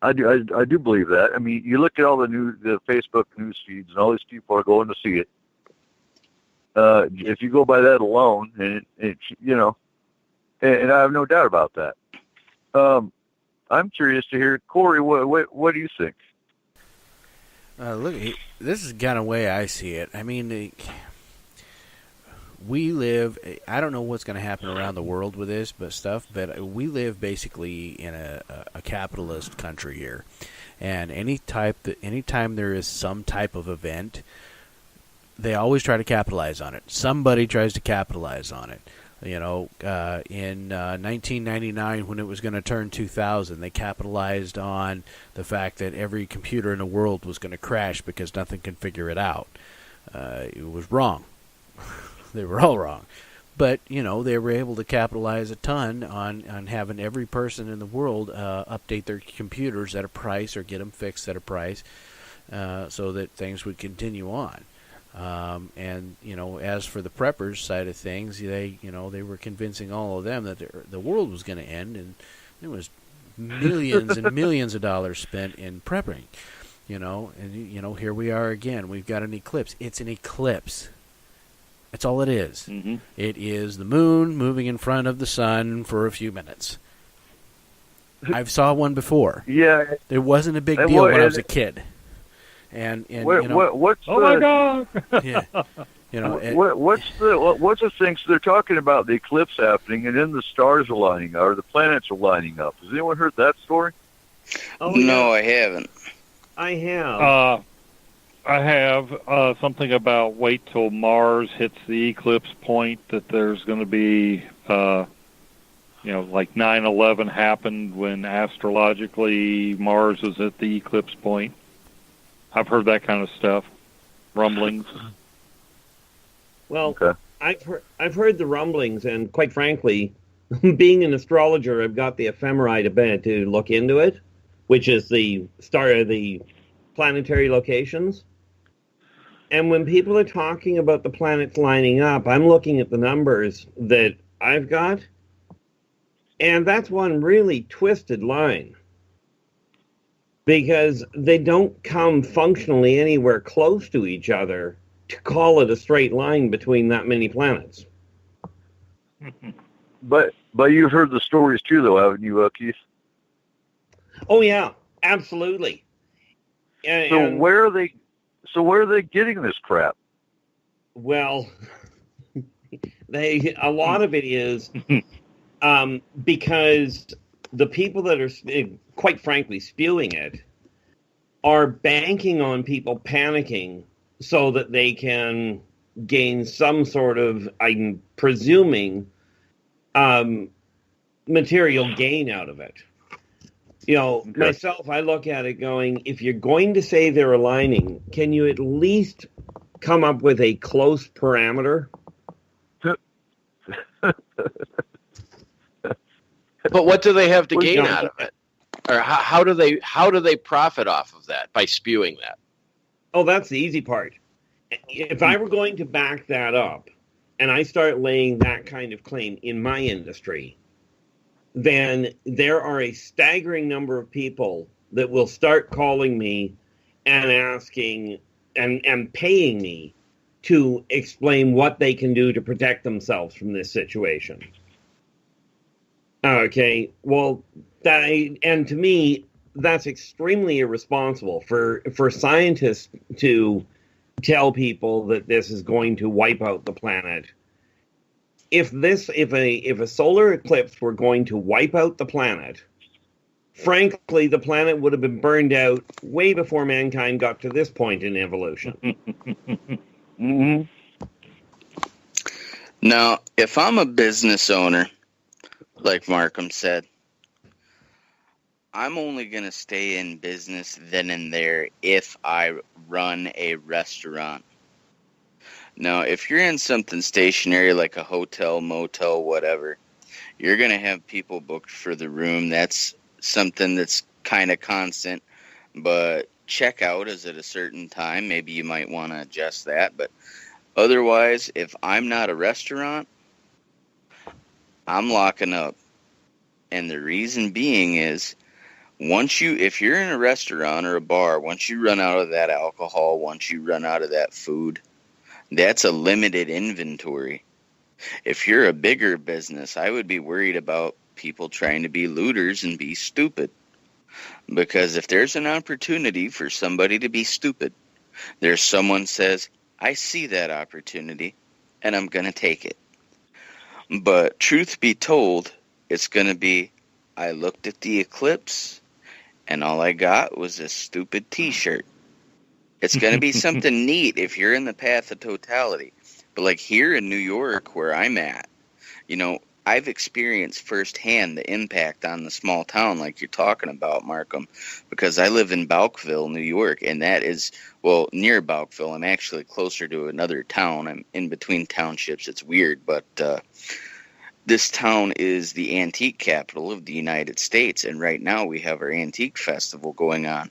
I do believe that. I mean, you look at all the Facebook news feeds, and all these people are going to see it. If you go by that alone, and and I have no doubt about that. I'm curious to hear, Corey. What do you think? Look, this is kind of the way I see it. I mean, we live. I don't know what's going to happen around the world with this, but we live basically in a capitalist country here, and anytime there is some type of event, they always try to capitalize on it. Somebody tries to capitalize on it. You know, in 1999, when it was going to turn 2000, they capitalized on the fact that every computer in the world was going to crash because nothing can figure it out. It was wrong. They were all wrong. But, they were able to capitalize a ton on having every person in the world update their computers at a price or get them fixed at a price so that things would continue on. And as for the preppers side of things, they were convincing all of them that the world was going to end, and there was millions and millions of dollars spent in prepping. And here we are again. We've got an eclipse. It's an eclipse. That's all it is. Mm-hmm. It is the moon moving in front of the sun for a few minutes. I've saw one before. Yeah, it wasn't a big deal when I was a kid. And what's my God? Yeah, what's the thing? So they're talking about the eclipse happening, and then the stars are lining up, or the planets are lining up. Has anyone heard that story? Oh, no, I haven't. I have. I have something about wait till Mars hits the eclipse point, that there's going to be, like 9/11 happened when astrologically Mars was at the eclipse point. I've heard that kind of stuff, rumblings. Well, okay. I've heard the rumblings, and quite frankly, being an astrologer, I've got the ephemeride a bit to look into it, which is the planetary locations. And when people are talking about the planets lining up, I'm looking at the numbers that I've got, and that's one really twisted line, because they don't come functionally anywhere close to each other to call it a straight line between that many planets. But you've heard the stories too, though, haven't you, Keith? Oh yeah, absolutely. So where are they getting this crap? Well, a lot of it is because the people that are, quite frankly, spewing it are banking on people panicking so that they can gain some sort of, I'm presuming, material gain out of it. Myself, I look at it going, if you're going to say they're aligning, can you at least come up with a close parameter? But what do they have to gain out of it? Or how do they profit off of that by spewing that? Oh, that's the easy part. If I were going to back that up and I start laying that kind of claim in my industry, then there are a staggering number of people that will start calling me and asking and paying me to explain what they can do to protect themselves from this situation. Okay, well, and to me, that's extremely irresponsible for scientists to tell people that this is going to wipe out the planet. If a solar eclipse were going to wipe out the planet, frankly, the planet would have been burned out way before mankind got to this point in evolution. Mm-hmm. Now, if I'm a business owner, like Markham said, I'm only going to stay in business then and there if I run a restaurant. Now, if you're in something stationary like a hotel, motel, whatever, you're going to have people booked for the room. That's something that's kind of constant. But checkout is at a certain time. Maybe you might want to adjust that. But otherwise, if I'm not a restaurant, I'm locking up. And the reason being is if you're in a restaurant or a bar, once you run out of that alcohol, once you run out of that food, that's a limited inventory. If you're a bigger business, I would be worried about people trying to be looters and be stupid. Because if there's an opportunity for somebody to be stupid, there's someone says, I see that opportunity, and I'm going to take it. But truth be told, it's going to be, I looked at the eclipse, and all I got was a stupid T-shirt. It's going to be something neat if you're in the path of totality. But like here in New York, where I'm at, I've experienced firsthand the impact on the small town like you're talking about, Markham, because I live in Balkville, New York, and that is, near Balkville. I'm actually closer to another town. I'm in between townships. It's weird, but this town is the antique capital of the United States, and right now we have our antique festival going on.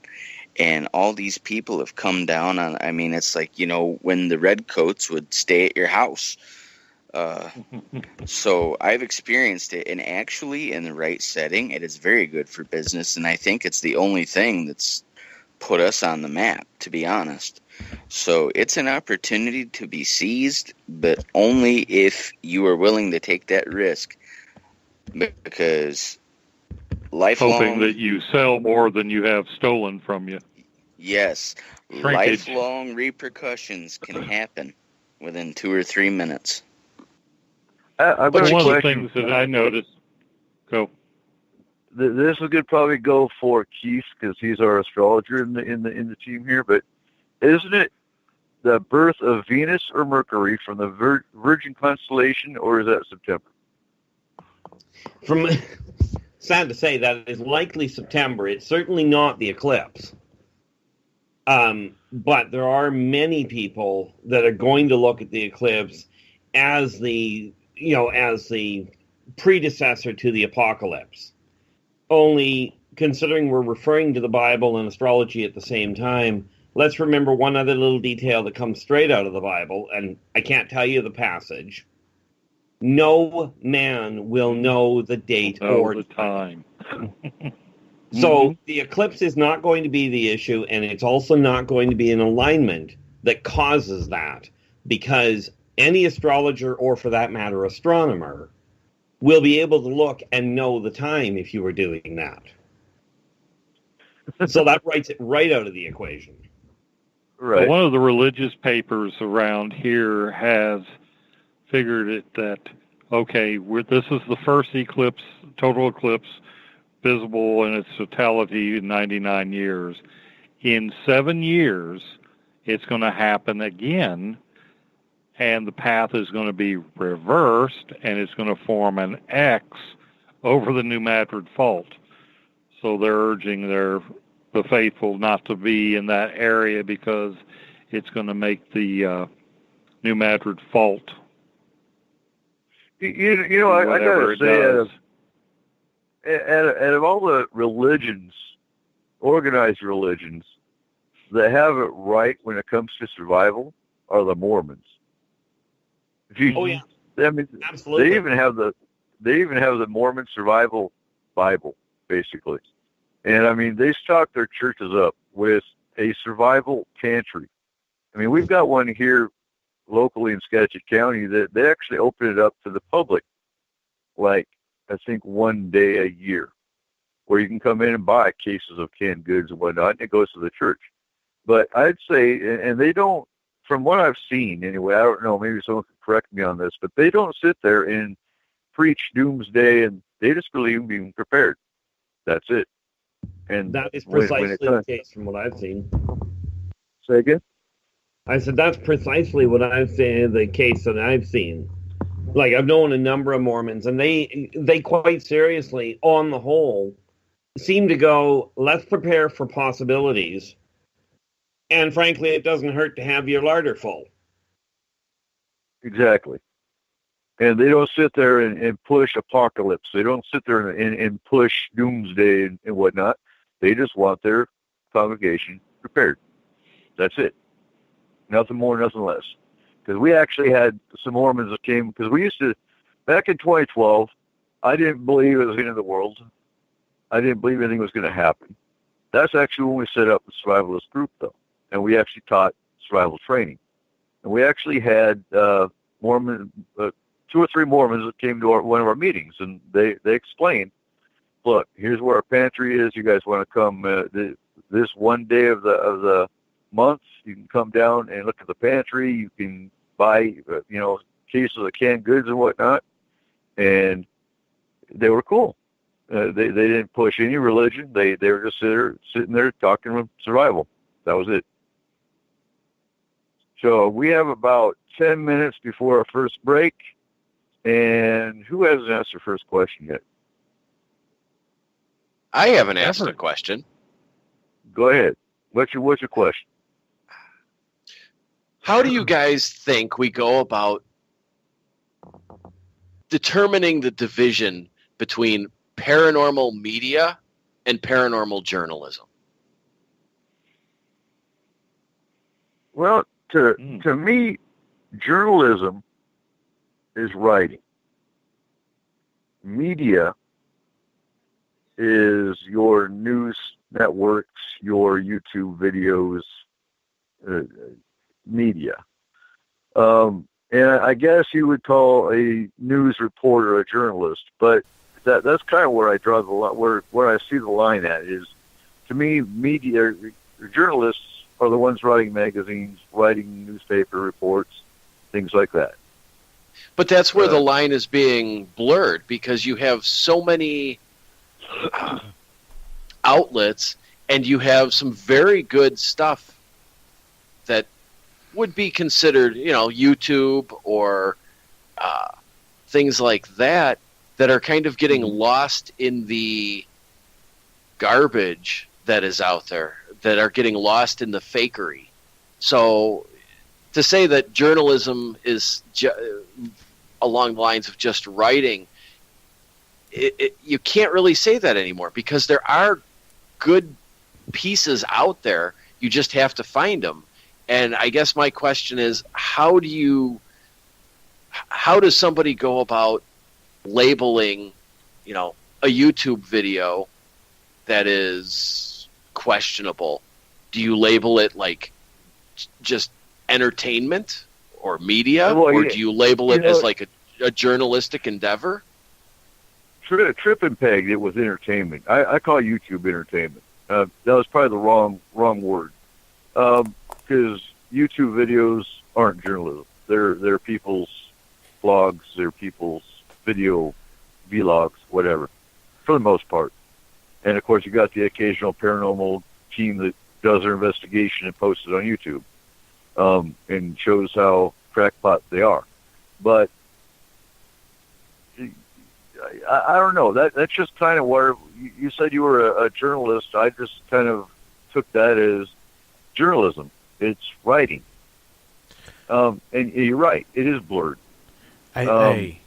And all these people have come down on, it's like, when the redcoats would stay at your house. So I've experienced it, and actually in the right setting, it is very good for business, and I think it's the only thing that's put us on the map, to be honest. So it's an opportunity to be seized, but only if you are willing to take that risk, because lifelong... Hoping that you sell more than you have stolen from you. Yes. Shrinkage. Lifelong repercussions can happen within 2 or 3 minutes. But one of the things that I noticed... Go. This would probably go for Keith because he's our astrologer in the team here. But isn't it the birth of Venus or Mercury from the Virgin constellation, or is that September? Sad to say, that is likely September. It's certainly not the eclipse. But there are many people that are going to look at the eclipse as the predecessor to the apocalypse. Only, considering we're referring to the Bible and astrology at the same time, let's remember one other little detail that comes straight out of the Bible, and I can't tell you the passage. No man will know the date or the time. So the eclipse is not going to be the issue, and it's also not going to be an alignment that causes that, because any astrologer, or for that matter, astronomer, will be able to look and know the time if you were doing that. So that writes it right out of the equation. Right. One of the religious papers around here has figured it that, okay, this is the first eclipse, total eclipse, visible in its totality in 99 years. In 7 years, it's going to happen again, and the path is going to be reversed, and it's going to form an X over the New Madrid Fault. So they're urging the faithful not to be in that area because it's going to make the New Madrid Fault. I got to say, out of all the religions, organized religions, that have it right when it comes to survival are the Mormons. Absolutely. They even have the Mormon survival Bible, basically. And they stock their churches up with a survival pantry. We've got one here locally in Skagit County that they actually open it up to the public, like I think one day a year, where you can come in and buy cases of canned goods and whatnot, and it goes to the church. But I'd say, and they don't, from what I've seen anyway, I don't know, maybe someone can correct me on this, but they don't sit there and preach doomsday, and they just believe in being prepared. That's it. And that is precisely the case from what I've seen. Say again? I said that's precisely what I've seen, the case that I've seen. Like, I've known a number of Mormons, and they quite seriously, on the whole, seem to go, let's prepare for possibilities. And frankly, it doesn't hurt to have your larder full. Exactly. And they don't sit there and push apocalypse. They don't sit there and push doomsday and whatnot. They just want their congregation prepared. That's it. Nothing more, nothing less. Because we actually had some Mormons that came, because we used to, back in 2012, I didn't believe it was the end of the world. I didn't believe anything was going to happen. That's actually when we set up the survivalist group, though, and we actually taught survival training. And we actually had Mormon, 2 or 3 Mormons that came to one of our meetings, and they explained, look, here's where our pantry is. You guys want to come this one day of the month? You can come down and look at the pantry. You can buy cases of canned goods and whatnot. And they were cool. They didn't push any religion. They were just sitting there talking about survival. That was it. So we have about 10 minutes before our first break. And who hasn't asked their first question yet? I haven't asked a question. Go ahead. What's your question? How do you guys think we go about determining the division between paranormal media and paranormal journalism? Well, to me, journalism is writing. Media is your news networks, your YouTube videos, media. And I guess you would call a news reporter a journalist, but that's kind of where I draw the line, where I see the line at is, to me, media, journalists are the ones writing magazines, writing newspaper reports, things like that. But that's where the line is being blurred, because you have so many outlets, and you have some very good stuff that would be considered, YouTube or things like that are kind of getting lost in the garbage that is out there, that are getting lost in the fakery. So to say that journalism is along the lines of just writing, you can't really say that anymore, because there are good pieces out there. You just have to find them. And I guess my question is, how does somebody go about labeling, a YouTube video that is questionable? Do you label it like just entertainment or media, or do you label it as like a journalistic endeavor? Trip and peg it was entertainment. I call YouTube entertainment. That was probably the wrong word, because YouTube videos aren't journalism. They're people's blogs, they're people's video vlogs, whatever, for the most part. And of course, you got the occasional paranormal team that does their investigation and posts it on YouTube, and shows how crackpot they are. But I don't know. That's just kind of where you said you were a journalist. I just kind of took that as journalism. It's writing. And you're right. It is blurred. I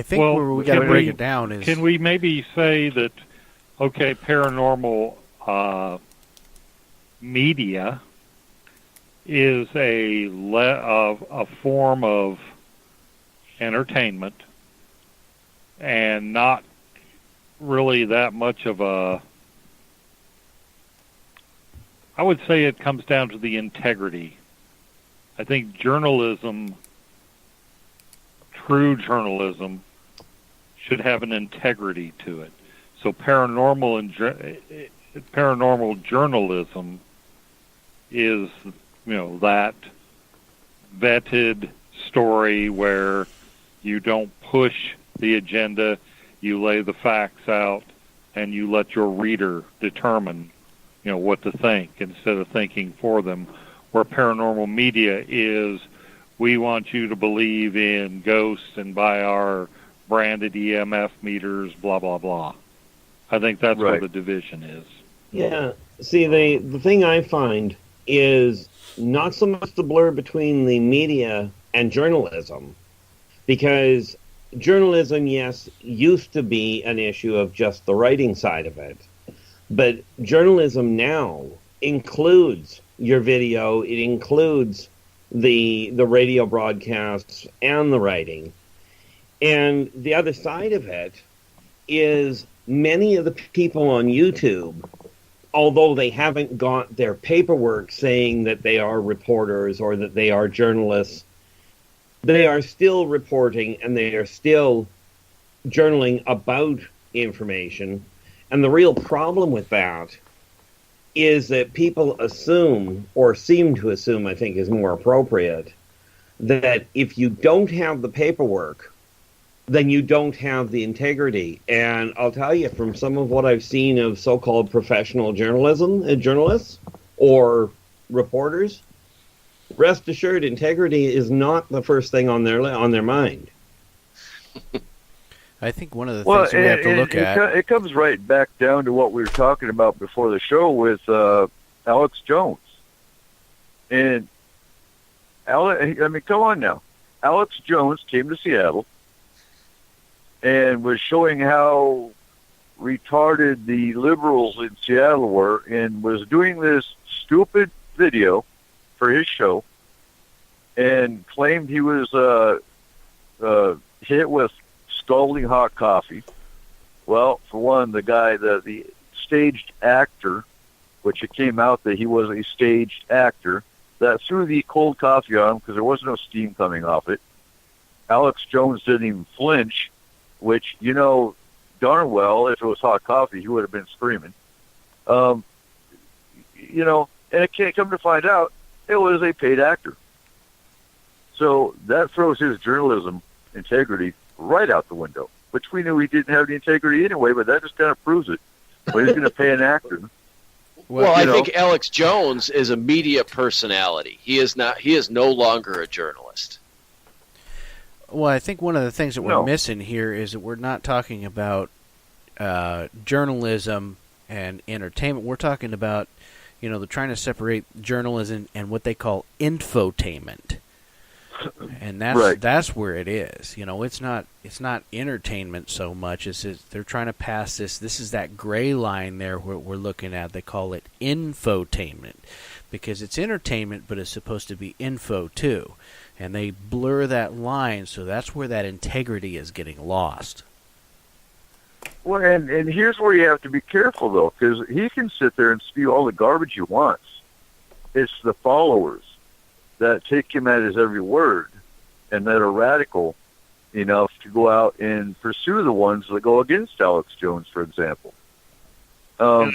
think where we got to break it down is... Can we maybe say that, okay, paranormal media is a form of entertainment, and not really that much of a... I would say it comes down to the integrity. I think journalism, true journalism, should have an integrity to it. So paranormal journalism is, that vetted story where you don't push the agenda, you lay the facts out, and you let your reader determine, what to think instead of thinking for them. Where paranormal media is, we want you to believe in ghosts and buy our branded EMF meters, blah, blah, blah. I think that's where the division is. Yeah. See, the thing I find is not so much the blur between the media and journalism, because journalism, yes, used to be an issue of just the writing side of it. But journalism now includes your video, it includes the radio broadcasts and the writing. And the other side of it is many of the people on YouTube, although they haven't got their paperwork saying that they are reporters or that they are journalists, they are still reporting and they are still journaling about information. And the real problem with that is that people assume, or seem to assume, I think is more appropriate, that if you don't have the paperwork, then you don't have the integrity. And I'll tell you, from some of what I've seen of so-called professional journalists or reporters, rest assured, integrity is not the first thing on their mind. I think one of the things we have to look at... It comes right back down to what we were talking about before the show with Alex Jones. And, come on now. Alex Jones came to Seattle and was showing how retarded the liberals in Seattle were, and was doing this stupid video for his show, and claimed he was hit with scalding hot coffee. Well, for one, the staged actor, which it came out that he was a staged actor, that threw the cold coffee on him because there was no steam coming off it. Alex Jones didn't even flinch, which, darn well, if it was hot coffee, he would have been screaming. And it can't come to find out, it was a paid actor. So that throws his journalism integrity right out the window, which we knew he didn't have the integrity anyway, but that just kind of proves it. When he's going to pay an actor. Well, I think Alex Jones is a media personality. He is not. He is no longer a journalist. Well, I think one of the things that we're missing here is that we're not talking about journalism and entertainment. We're talking about, they're trying to separate journalism and what they call infotainment. And that's where it is. It's not entertainment so much as they're trying to pass this. This is that gray line there where we're looking at. They call it infotainment because it's entertainment, but it's supposed to be info too. And they blur that line, so that's where that integrity is getting lost. Well, and here's where you have to be careful, though, because he can sit there and spew all the garbage he wants. It's the followers that take him at his every word and that are radical enough to go out and pursue the ones that go against Alex Jones, for example. So,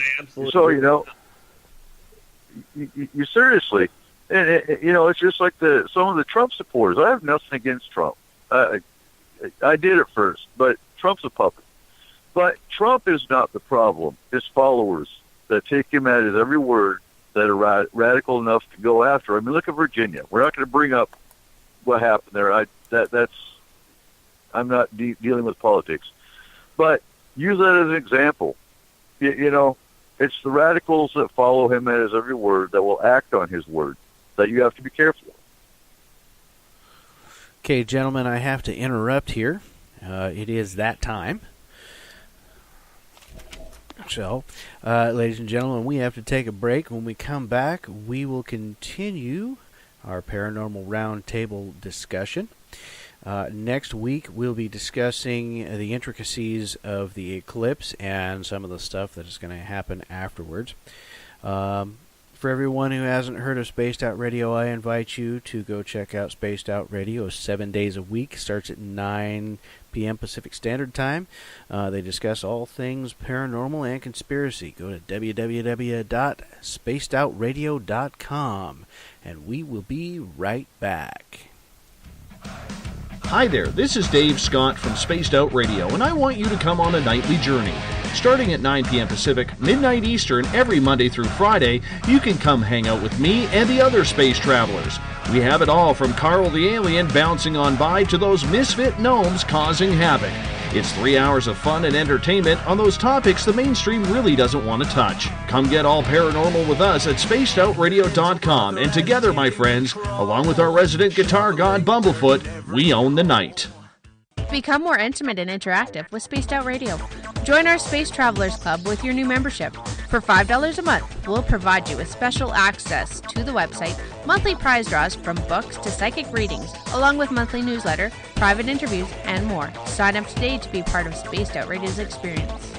you seriously... And it's just like some of the Trump supporters. I have nothing against Trump. I did at first, but Trump's a puppet. But Trump is not the problem. His followers that take him at his every word, that are radical enough to go after. I mean, look at Virginia. We're not going to bring up what happened there. I'm not dealing with politics, but use that as an example. It's the radicals that follow him at his every word that will act on his word. That you have to be careful. Okay, gentlemen, I have to interrupt here. It is that time. So, ladies and gentlemen, we have to take a break. When we come back, we will continue our paranormal roundtable discussion. Next week, we'll be discussing the intricacies of the eclipse and some of the stuff that is going to happen afterwards. For everyone who hasn't heard of Spaced Out Radio, I invite you to go check out Spaced Out Radio 7 days a week. Starts at 9 p.m. Pacific Standard Time. They discuss all things paranormal and conspiracy. Go to www.spacedoutradio.com, and we will be right back. Hi there, this is Dave Scott from Spaced Out Radio, and I want you to come on a nightly journey. Starting at 9 p.m. Pacific, midnight Eastern, every Monday through Friday, you can come hang out with me and the other space travelers. We have it all from Carl the Alien bouncing on by to those misfit gnomes causing havoc. It's 3 hours of fun and entertainment on those topics the mainstream really doesn't want to touch. Come get all paranormal with us at spacedoutradio.com, and together, my friends, along with our resident guitar god Bumblefoot, we own the night. Become more intimate and interactive with Spaced Out Radio. Join our Space Travelers Club with your new membership. For $5 a month, we'll provide you with special access to the website, monthly prize draws from books to psychic readings, along with monthly newsletter, private interviews, and more. Sign up today to be part of Spaced Out Radio's experience.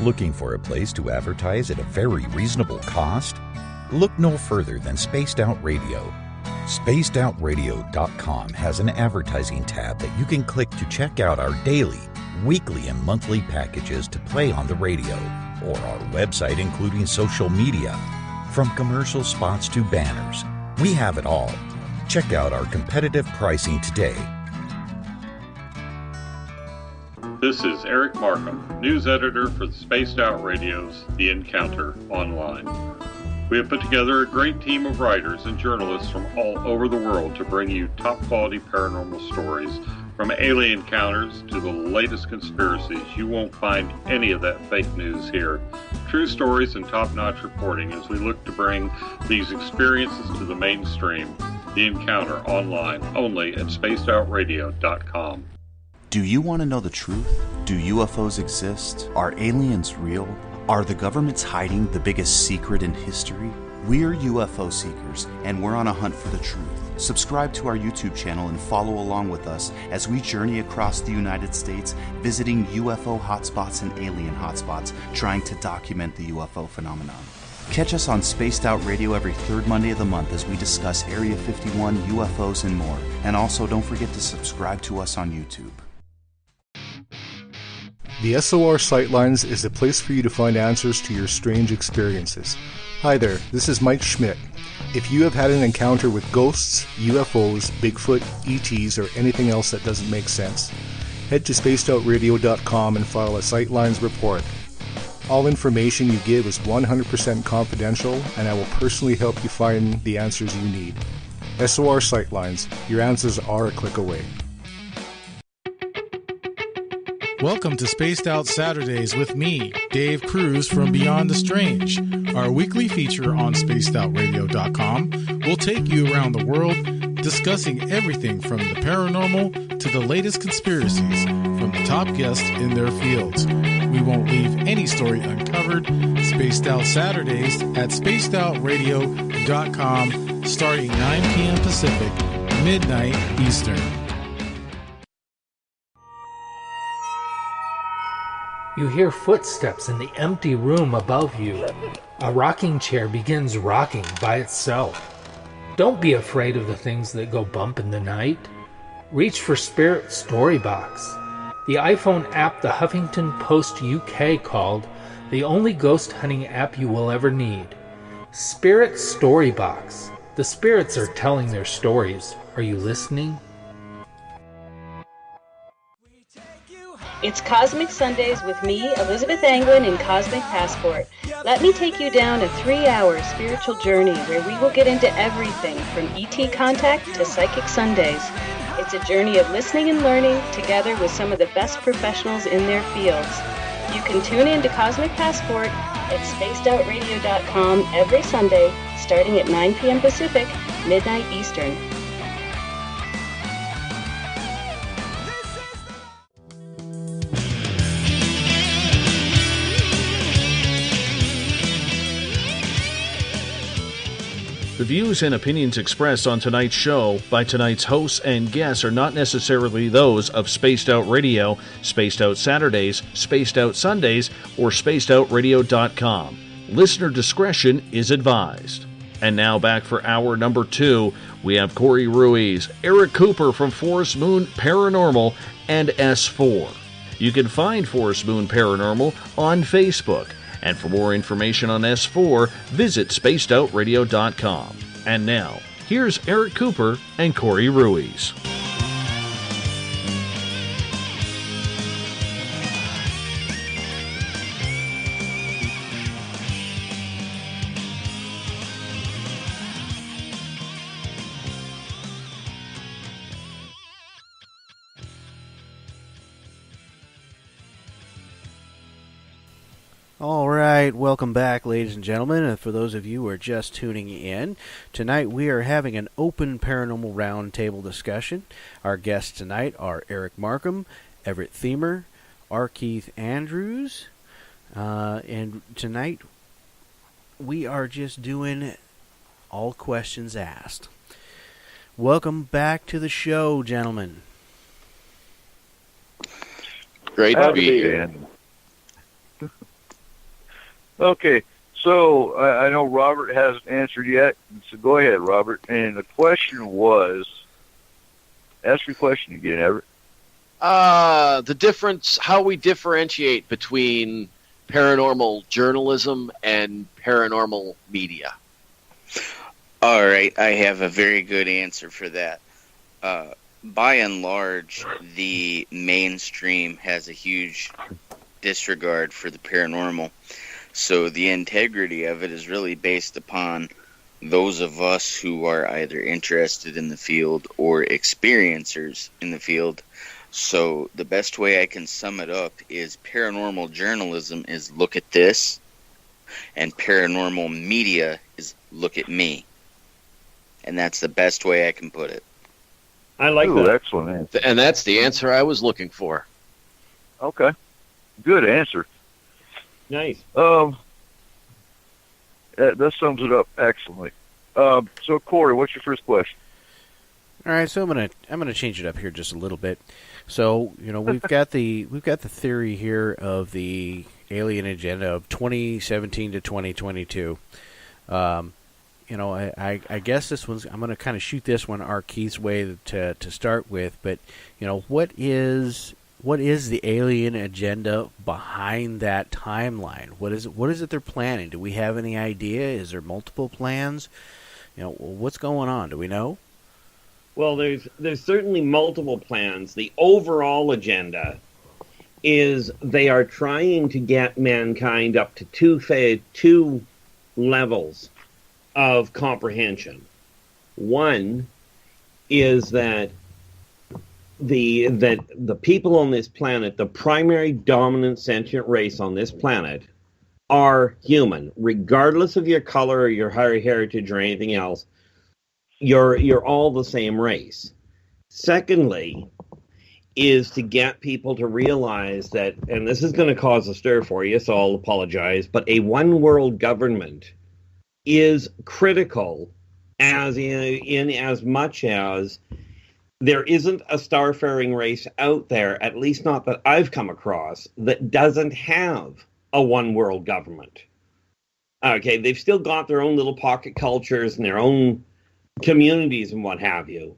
Looking for a place to advertise at a very reasonable cost? Look no further than Spaced Out Radio. SpacedOutRadio.com has an advertising tab that you can click to check out our daily, weekly, and monthly packages to play on the radio, or our website including social media. From commercial spots to banners, we have it all. Check out our competitive pricing today. This is Eric Markham, news editor for the Spaced Out Radio's The Encounter Online. We have put together a great team of writers and journalists from all over the world to bring you top-quality paranormal stories, from alien encounters to the latest conspiracies. You won't find any of that fake news here. True stories and top-notch reporting as we look to bring these experiences to the mainstream. The Encounter Online, only at spacedoutradio.com. Do you want to know the truth? Do UFOs exist? Are aliens real? Are the governments hiding the biggest secret in history? We're UFO seekers, and we're on a hunt for the truth. Subscribe to our YouTube channel and follow along with us as we journey across the United States, visiting UFO hotspots and alien hotspots, trying to document the UFO phenomenon. Catch us on Spaced Out Radio every third Monday of the month as we discuss Area 51, UFOs, and more. And also, don't forget to subscribe to us on YouTube. The SOR Sightlines is a place for you to find answers to your strange experiences. Hi there, this is Mike Schmidt. If you have had an encounter with ghosts, UFOs, Bigfoot, ETs, or anything else that doesn't make sense, head to spacedoutradio.com and file a Sightlines report. All information you give is 100% confidential, and I will personally help you find the answers you need. SOR Sightlines, your answers are a click away. Welcome to Spaced Out Saturdays with me, Dave Cruz from Beyond the Strange. Our weekly feature on spacedoutradio.com will take you around the world discussing everything from the paranormal to the latest conspiracies from the top guests in their fields. We won't leave any story uncovered. Spaced Out Saturdays at spacedoutradio.com starting 9 p.m. Pacific, midnight Eastern. You hear footsteps in the empty room above you. A rocking chair begins rocking by itself. Don't be afraid of the things that go bump in the night. Reach for Spirit Storybox, the iPhone app the Huffington Post UK called the only ghost hunting app you will ever need. Spirit Storybox. The spirits are telling their stories. Are you listening? It's Cosmic Sundays with me, Elizabeth Anglin, in Cosmic Passport. Let me take you down a 3-hour spiritual journey where we will get into everything from ET contact to Psychic Sundays. It's a journey of listening and learning together with some of the best professionals in their fields. You can tune in to Cosmic Passport at spacedoutradio.com every Sunday starting at 9 p.m. Pacific, midnight Eastern. The views and opinions expressed on tonight's show by tonight's hosts and guests are not necessarily those of Spaced Out Radio, Spaced Out Saturdays, Spaced Out Sundays, or SpacedOutRadio.com. Listener discretion is advised. And now back for hour number 2, we have Corey Ruiz, Eric Cooper from Forest Moon Paranormal, and S4. You can find Forest Moon Paranormal on Facebook. And for more information on S4, visit spacedoutradio.com. And now, here's Eric Cooper and Corey Ruiz. All right, welcome back, ladies and gentlemen. And for those of you who are just tuning in, tonight we are having an open paranormal roundtable discussion. Our guests tonight are Eric Markham, Everett Thiemer, R. Keith Andrews, and tonight we are just doing all questions asked. Welcome back to the show, gentlemen. Great to be here. Okay, so I know Robert hasn't answered yet, so go ahead, Robert. And the question was, ask your question again, Everett. The difference, how we differentiate between paranormal journalism and paranormal media. All right, I have a very good answer for that. By and large, the mainstream has a huge disregard for the paranormal. So the integrity of it is really based upon those of us who are either interested in the field or experiencers in the field. So the best way I can sum it up is paranormal journalism is look at this, and paranormal media is look at me. And that's the best way I can put it. I like that. Excellent answer. And that's the answer I was looking for. Okay. Good answer. Nice. That sums it up excellently. So Corey, what's your first question? All right, so I'm gonna change it up here just a little bit. So we've got the theory here of the alien agenda of 2017 to 2022. I guess this one's, I'm gonna kind of shoot this one our Keith's way to start with. But what is the alien agenda behind that timeline? What is it they're planning? Do we have any idea? Is there multiple plans? What's going on? Do we know? Well, there's certainly multiple plans. The overall agenda is they are trying to get mankind up to two levels of comprehension. One is that the people on this planet, the primary dominant sentient race on this planet, are human, regardless of your color or your heritage or anything else. You're all the same race. Secondly, is to get people to realize that, and this is going to cause a stir for you, so I'll apologize, but a one world government is critical as in as much as there isn't a starfaring race out there, at least not that I've come across, that doesn't have a one world government. Okay, they've still got their own little pocket cultures and their own communities and what have you,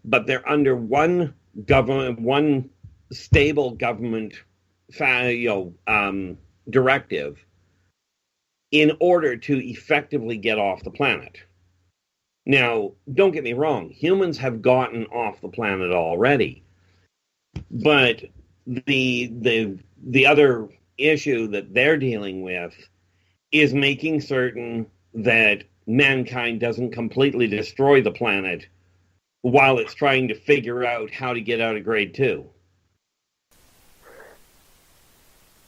but they're under one government, one stable government directive in order to effectively get off the planet. Now, don't get me wrong, humans have gotten off the planet already, but the other issue that they're dealing with is making certain that mankind doesn't completely destroy the planet while it's trying to figure out how to get out of grade 2.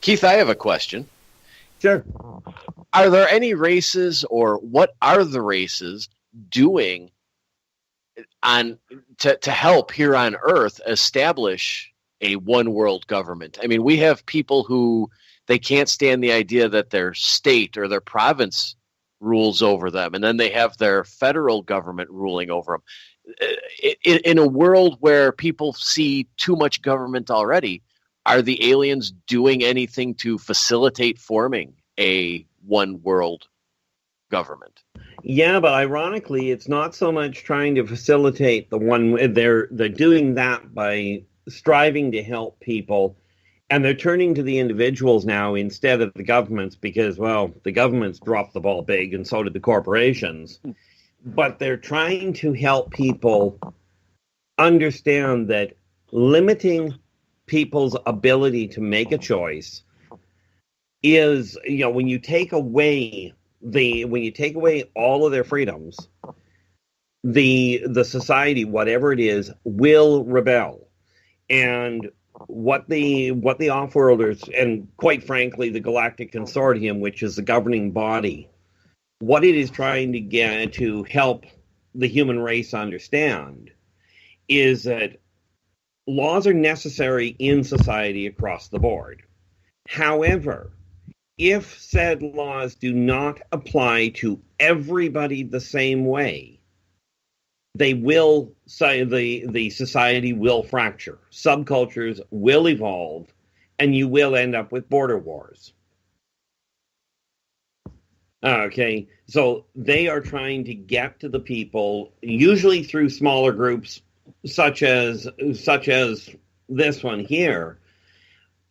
Keith, I have a question. Sure. Are there any races, or what are the races doing to help here on Earth establish a one world government? I mean, we have people who they can't stand the idea that their state or their province rules over them, and then they have their federal government ruling over them. In a world where people see too much government already, are the aliens doing anything to facilitate forming a one world government? Yeah, but ironically, it's not so much trying to facilitate the one. They're doing that by striving to help people, and they're turning to the individuals now instead of the governments because, well, the governments dropped the ball big, and so did the corporations. But they're trying to help people understand that limiting people's ability to make a choice is, when you take away all of their freedoms, the society, whatever it is, will rebel. And what the Offworlders, and quite frankly, the Galactic Consortium, which is the governing body, what it is trying to get to help the human race understand is that laws are necessary in society across the board. However, if said laws do not apply to everybody the same way, they will say the society will fracture, subcultures will evolve, and you will end up with border wars. Okay, so they are trying to get to the people, usually through smaller groups, such as this one here,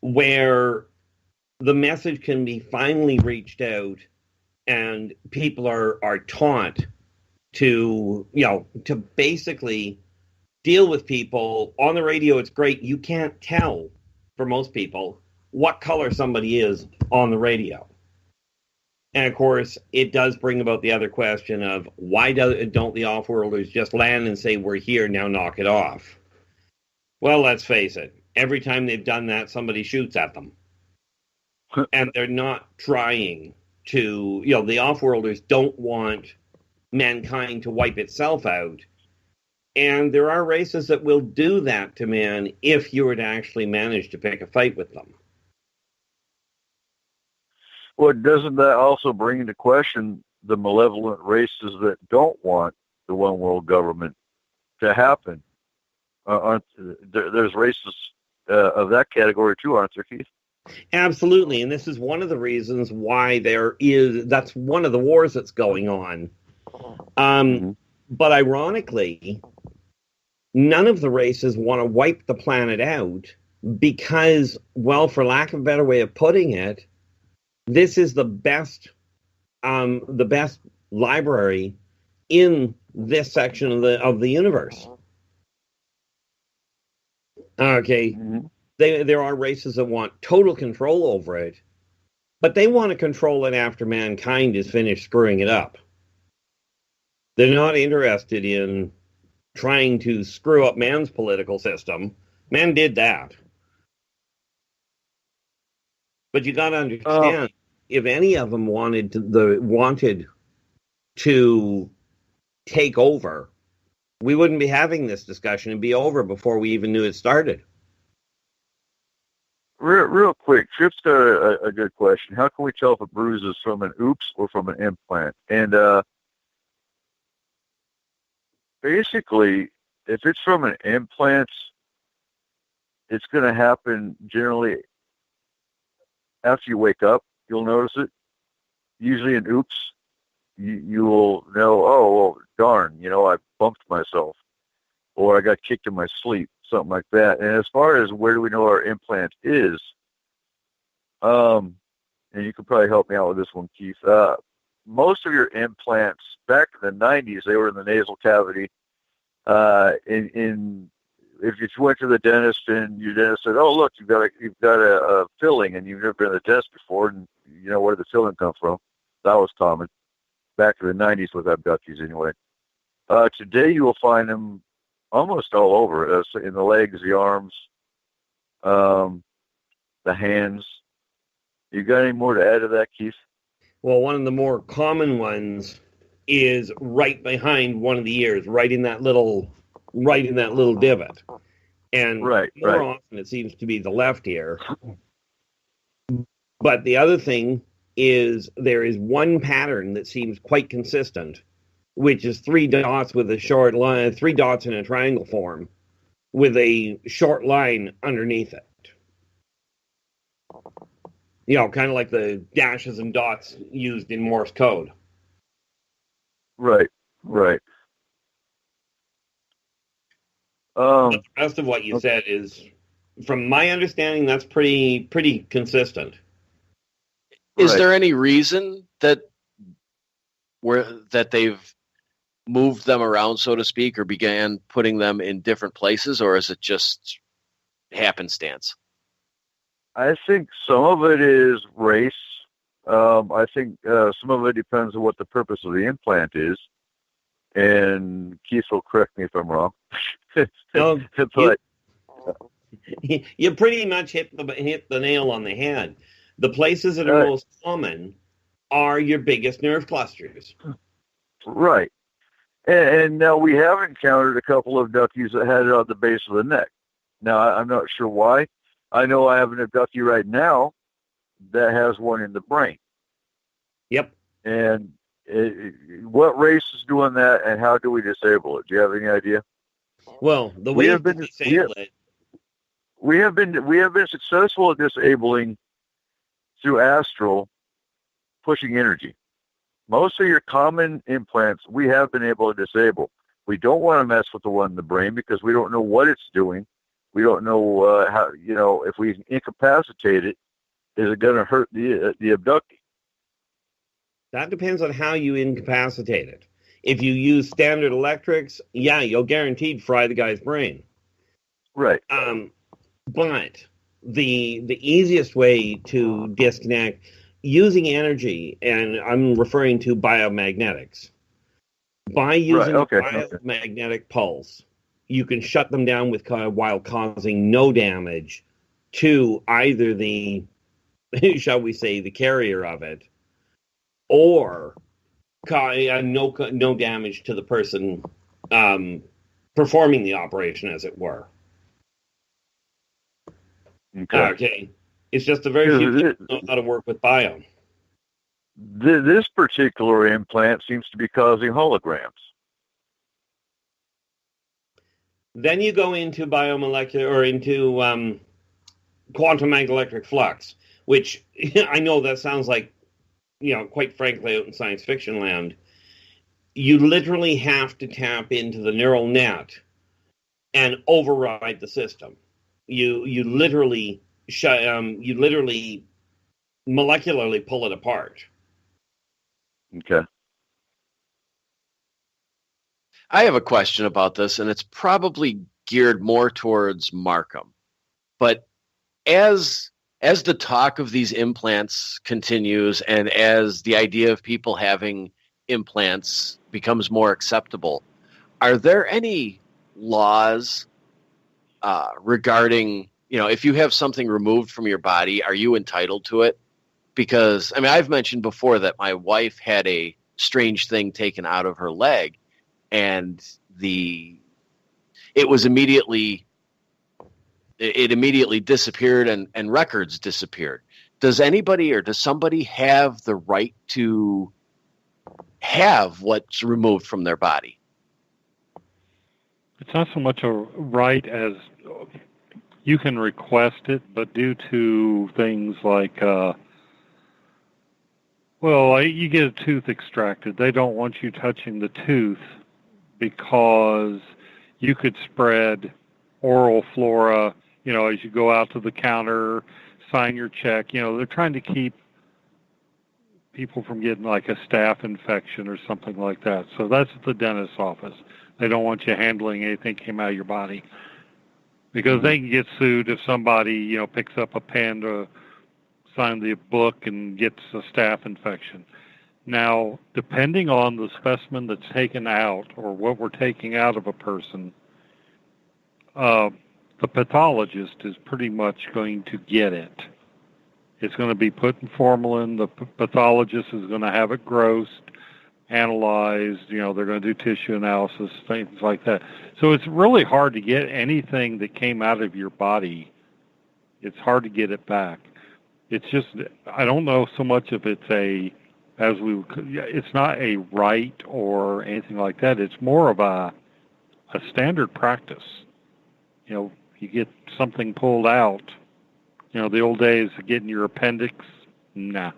where the message can be finally reached out, and people are taught to to basically deal with people on the radio. It's great. You can't tell for most people what color somebody is on the radio. And, of course, it does bring about the other question of why don't the off-worlders just land and say, we're here, now knock it off? Well, let's face it. Every time they've done that, somebody shoots at them. And they're not trying to, the off-worlders don't want mankind to wipe itself out. And there are races that will do that to man if you were to actually manage to pick a fight with them. Well, doesn't that also bring into question the malevolent races that don't want the one world government to happen? There's races of that category too, aren't there, Keith? Absolutely, and this is one of the reasons why that's one of the wars that's going on. But ironically, none of the races want to wipe the planet out because, well, for lack of a better way of putting it, this is the best library in this section of the universe. Okay, there are races that want total control over it, but they want to control it after mankind is finished screwing it up. They're not interested in trying to screw up man's political system. Man did that. But you got to understand, if any of them wanted to take over, we wouldn't be having this discussion. It'd be over before we even knew it started. Real quick, Trip's got a good question. How can we tell if a bruise is from an oops or from an implant? And basically, if it's from an implant, it's going to happen generally after you wake up. You'll notice it. Usually an oops, you will know, oh, well, darn, I bumped myself, or I got kicked in my sleep, something like that. And as far as where do we know our implant is, and you could probably help me out with this one, Keith, most of your implants, back in the 90s, they were in the nasal cavity. If you went to the dentist and your dentist said, "Oh, look, you've got a filling, and you've never been to the dentist before, and where did the filling come from?" That was common back in the 90s with abductees, anyway. Today, you will find them almost all over, in the legs, the arms, the hands. You got any more to add to that, Keith? Well, one of the more common ones is right behind one of the ears, right in that little divot. And more often it seems to be the left ear. But the other thing is there is one pattern that seems quite consistent, which is 3 dots with a short line, 3 dots in a triangle form with a short line underneath it. Kind of like the dashes and dots used in Morse code. Right. But the rest of what you said is, from my understanding, that's pretty consistent. Is there any reason that they've moved them around, so to speak, or began putting them in different places, or is it just happenstance? I think some of it is race. I think some of it depends on what the purpose of the implant is. And Keith will correct me if I'm wrong. But you pretty much hit the nail on the head. The places that are most common are your biggest nerve clusters. Right. And now we have encountered a couple of duckies that had it on the base of the neck. Now, I'm not sure why. I know I have an abductee right now that has one in the brain. Yep. And what race is doing that, and how do we disable it? Do you have any idea? Well, we have been successful at disabling through astral pushing energy. Most of your common implants we have been able to disable. We don't want to mess with the one in the brain because we don't know what it's doing. We don't know how, if we incapacitate it, is it going to hurt the abductee? That depends on how you incapacitate it. If you use standard electrics, yeah, you'll guaranteed fry the guy's brain. Right. But the easiest way to disconnect using energy, and I'm referring to biomagnetics. By using a biomagnetic pulse, you can shut them down while causing no damage to either the, shall we say, the carrier of it, or no damage to the person performing the operation, as it were. Okay. It's just a very few people know how to work with bio. This particular implant seems to be causing holograms. Then you go into biomolecular or into quantum electric flux, which I know that sounds like, quite frankly, out in science fiction land. You literally have to tap into the neural net and override the system. You literally molecularly pull it apart. Okay. I have a question about this, and it's probably geared more towards Markham. But as the talk of these implants continues, and as the idea of people having implants becomes more acceptable, are there any laws regarding, if you have something removed from your body, are you entitled to it? Because, I've mentioned before that my wife had a strange thing taken out of her leg, and it immediately disappeared, and records disappeared. Does anybody or does somebody have the right to have what's removed from their body? It's not so much a right as you can request it, but due to things like, you get a tooth extracted. They don't want you touching the tooth because you could spread oral flora, as you go out to the counter, sign your check. They're trying to keep people from getting like a staph infection or something like that. So that's at the dentist's office. They don't want you handling anything that came out of your body because they can get sued if somebody, picks up a pen to sign the book and gets a staph infection. Now, depending on the specimen that's taken out or what we're taking out of a person, the pathologist is pretty much going to get it. It's going to be put in formalin. The pathologist is going to have it grossed, analyzed. They're going to do tissue analysis, things like that. So it's really hard to get anything that came out of your body. It's hard to get it back. It's just, I don't know so much if it's it's not a right or anything like that. It's more of a standard practice. You get something pulled out. The old days of getting your appendix, nah.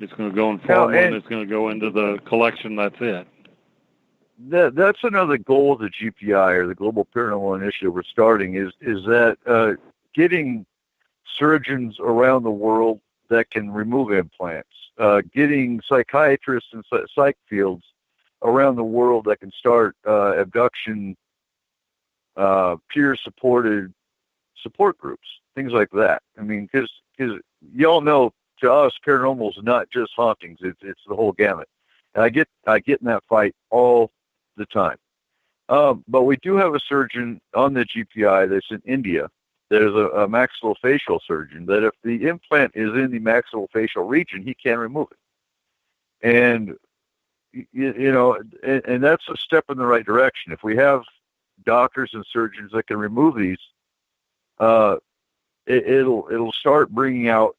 It's going to go in formalin. It's going to go into the collection. That's it. That's another goal of the GPI, or the Global Paranormal Initiative we're starting, is that getting surgeons around the world that can remove implants, getting psychiatrists and psych fields around the world that can start abduction, peer-supported support groups, things like that. Because y'all know, to us, paranormal is not just hauntings; it's the whole gamut. And I get in that fight all the time. But we do have a surgeon on the GPI that's in India. There's a maxillofacial surgeon that if the implant is in the maxillofacial region, he can remove it. And, and that's a step in the right direction. If we have doctors and surgeons that can remove these, it'll start bringing out,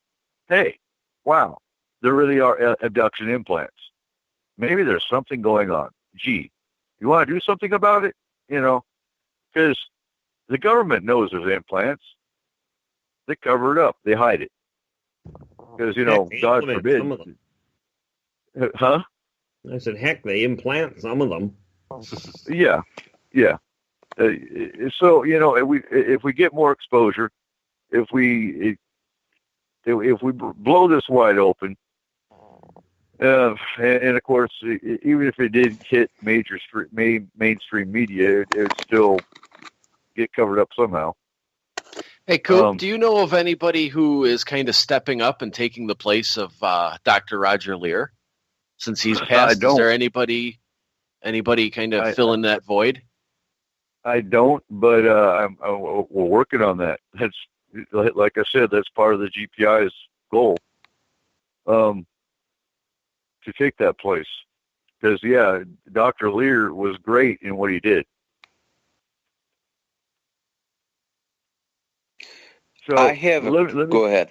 hey, wow, there really are abduction implants. Maybe there's something going on. Gee, you want to do something about it? Because the government knows there's implants. They cover it up. They hide it. Because, God forbid. Huh? I said, heck, they implant some of them. Yeah. So if we get more exposure, if we blow this wide open, and of course, even if it did hit mainstream media, it would still get covered up somehow. Hey, Coop, do you know of anybody who is kind of stepping up and taking the place of Dr. Roger Lear since he's passed? Is there anybody kind of filling that void? I don't, but we're working on that. That's, like I said, that's part of the GPI's goal, to take that place. Because, yeah, Dr. Lear was great in what he did. So I have go ahead.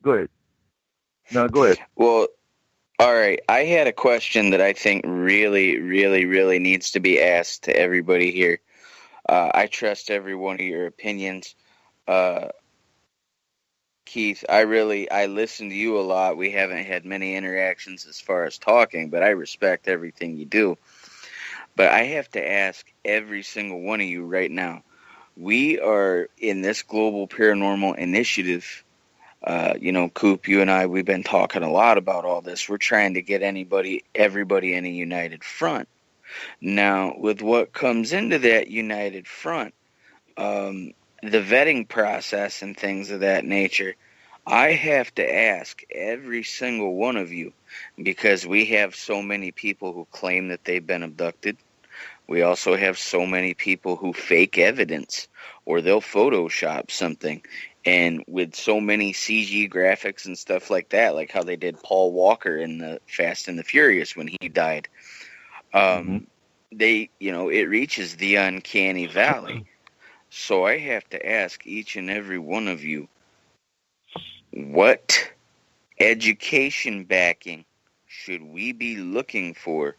Go ahead. No, go ahead. Well, all right. I had a question that I think really, really, really needs to be asked to everybody here. I trust every one of your opinions. Keith, I listen to you a lot. We haven't had many interactions as far as talking, but I respect everything you do. But I have to ask every single one of you right now. We are in this global paranormal initiative. Coop, you and I, we've been talking a lot about all this. We're trying to get everybody in a united front. Now, with what comes into that united front, the vetting process and things of that nature, I have to ask every single one of you, because we have so many people who claim that they've been abducted. We also have so many people who fake evidence, or they'll Photoshop something. And with so many CG graphics and stuff like that, like how they did Paul Walker in the Fast and the Furious when he died, it reaches the uncanny valley. So I have to ask each and every one of you, what education backing should we be looking for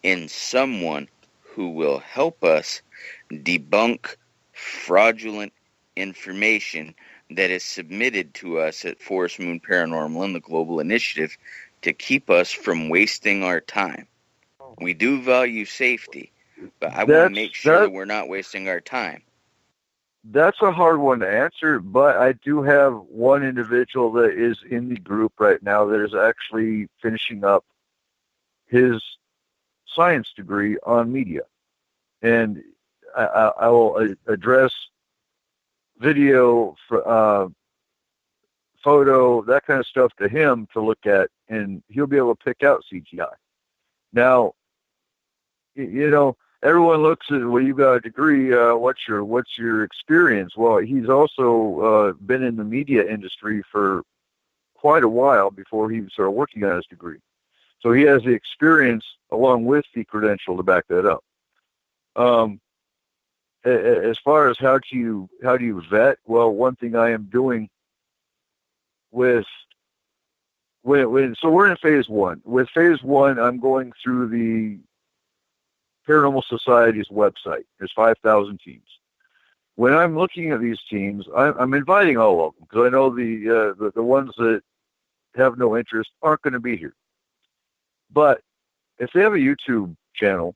in someone who will help us debunk fraudulent information that is submitted to us at Forest Moon Paranormal and the Global Initiative to keep us from wasting our time? We do value safety, but I want to make sure that we're not wasting our time. That's a hard one to answer, but I do have one individual that is in the group right now that is actually finishing up his science degree on media. And I will address video, photo, that kind of stuff to him to look at, and he'll be able to pick out CGI. Now, everyone looks at, well, you got a degree, what's your experience? Well, he's also been in the media industry for quite a while before he started working on his degree. So he has the experience along with the credential to back that up. As far as how do you vet? Well, one thing I am doing with so we're in phase one. With phase one, I'm going through the Paranormal Society's website. There's 5,000 teams. When I'm looking at these teams, I'm inviting all of them, because I know the ones that have no interest aren't going to be here. But if they have a YouTube channel,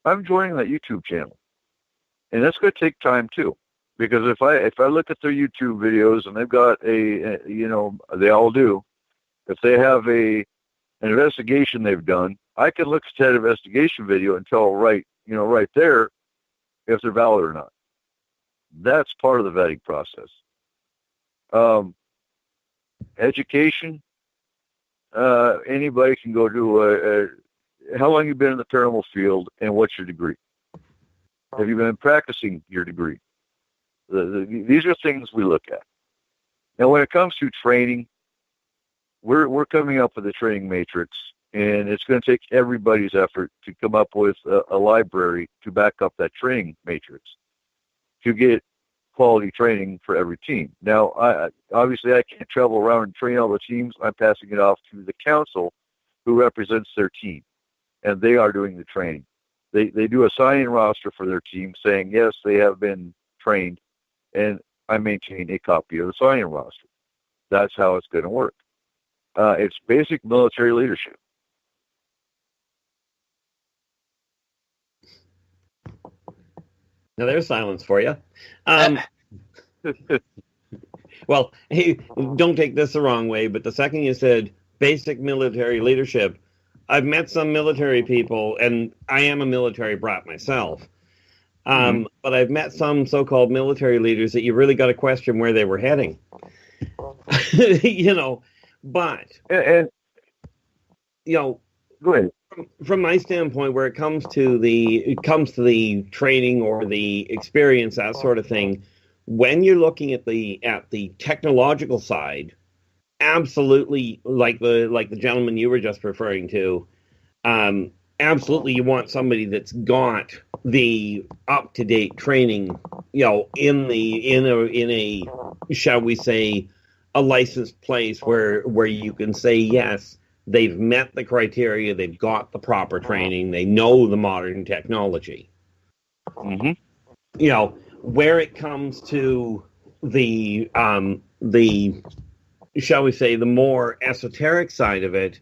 I'm joining that YouTube channel. And that's going to take time too, because if I look at their YouTube videos and they've got they all do, if they have an investigation they've done, I can look at that investigation video and tell right there if they're valid or not. That's part of the vetting process. Education, anybody can go do how long you been in the paranormal field and what's your degree? Have you been practicing your degree? These are things we look at. Now, when it comes to training, we're coming up with a training matrix, and it's going to take everybody's effort to come up with a library to back up that training matrix to get quality training for every team. Now, obviously, I can't travel around and train all the teams. I'm passing it off to the council who represents their team, and they are doing the training. They do a sign-in roster for their team saying, yes, they have been trained, and I maintain a copy of the sign-in roster. That's how it's going to work. It's basic military leadership. Now there's silence for you. Well, hey, don't take this the wrong way, but the second you said basic military leadership, I've met some military people, and I am a military brat myself. But I've met some so-called military leaders that you really got to question where they were heading. But go ahead. From my standpoint, where it comes to the training or the experience, that sort of thing, when you're looking at the technological side, absolutely, like the gentleman you were just referring to, absolutely, you want somebody that's got the up-to-date training, in a shall we say, a licensed place where you can say yes, they've met the criteria, they've got the proper training, they know the modern technology. Where it comes to the shall we say, the more esoteric side of it,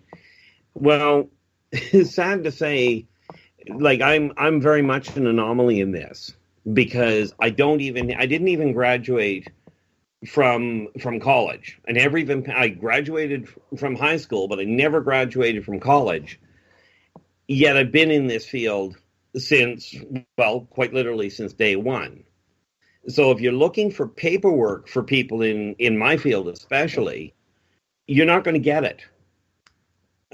well, it's sad to say, like, I'm very much an anomaly in this, because I didn't even graduate from college. I graduated from high school, but I never graduated from college. Yet I've been in this field since, well, quite literally since day one. So if you're looking for paperwork for people in my field especially, you're not going to get it.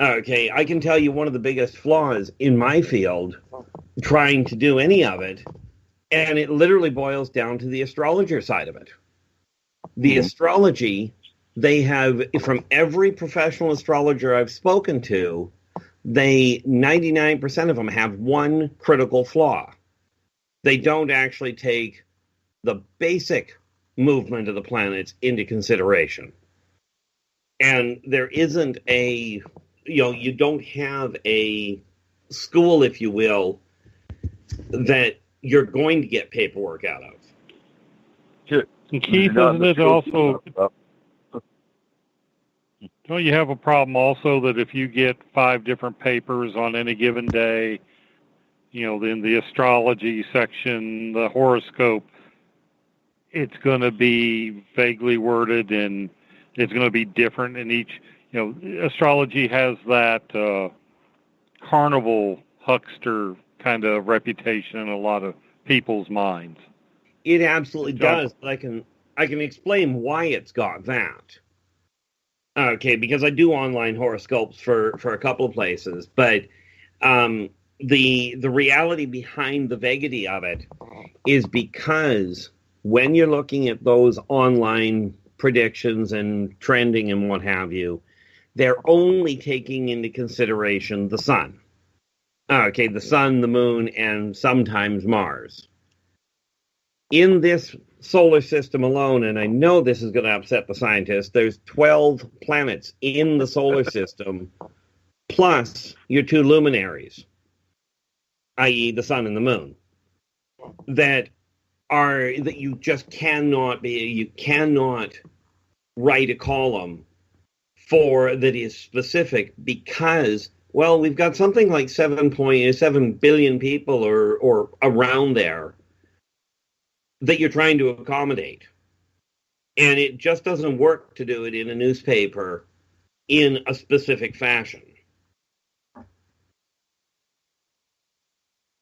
Okay, I can tell you one of the biggest flaws in my field trying to do any of it, and it literally boils down to the astrologer side of it. The astrology, they have, from every professional astrologer I've spoken to, 99% of them have one critical flaw. They don't actually take the basic movement of the planets into consideration. And there isn't you don't have a school, if you will, that you're going to get paperwork out of. Sure. And Keith, isn't it also... Don't you have a problem also that if you get 5 different papers on any given day, in the astrology section, the horoscope, it's going to be vaguely worded and it's going to be different in each... astrology has that carnival huckster kind of reputation in a lot of people's minds. It absolutely does, but I can explain why it's got that. Okay, because I do online horoscopes for a couple of places, but the reality behind the vaguity of it is because when you're looking at those online predictions and trending and what have you, they're only taking into consideration the sun. Okay, the sun, the moon, and sometimes Mars. In this solar system alone, and I know this is going to upset the scientists, there's 12 planets in the solar system, plus your 2 luminaries, i.e. the sun and the moon, that you just cannot write a column for that is specific, because, well, we've got something like 7.7 billion people or around there that you're trying to accommodate. And it just doesn't work to do it in a newspaper in a specific fashion.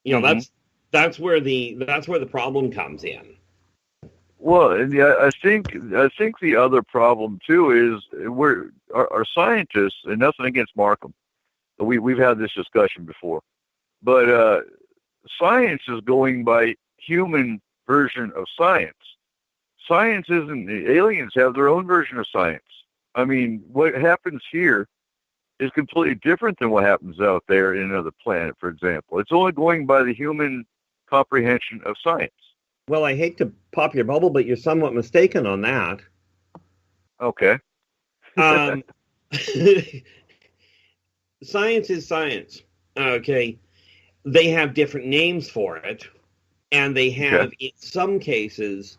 That's where the problem comes in. Well, yeah, I think the other problem too is our scientists, and nothing against Markham. We've had this discussion before, but science is going by human version of science. Science isn't. The aliens have their own version of science. I mean, what happens here is completely different than what happens out there in another planet, for example. It's only going by the human comprehension of science. Well, I hate to pop your bubble, but you're somewhat mistaken on that. Okay. Science is science. Okay. They have different names for it, and they have, in some cases,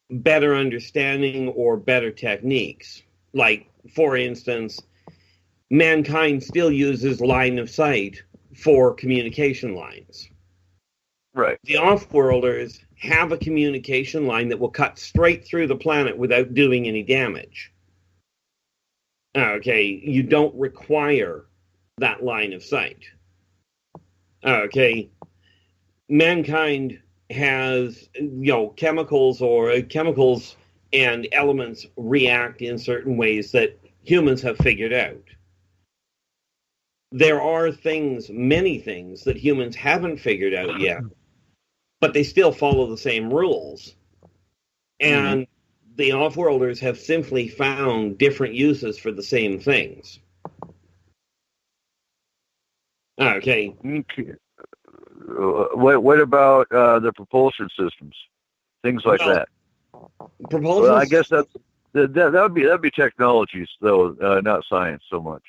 better understanding or better techniques. Like, for instance, mankind still uses line of sight for communication lines. Right. The off-worlders have a communication line that will cut straight through the planet without doing any damage. Okay, you don't require that line of sight. Okay, mankind has, chemicals and elements react in certain ways that humans have figured out. There are many things that humans haven't figured out yet, but they still follow the same rules. And the off-worlders have simply found different uses for the same things. Okay. What about the propulsion systems? Things like that. Propulsion. Well, I guess that would be technologies, though, not science so much.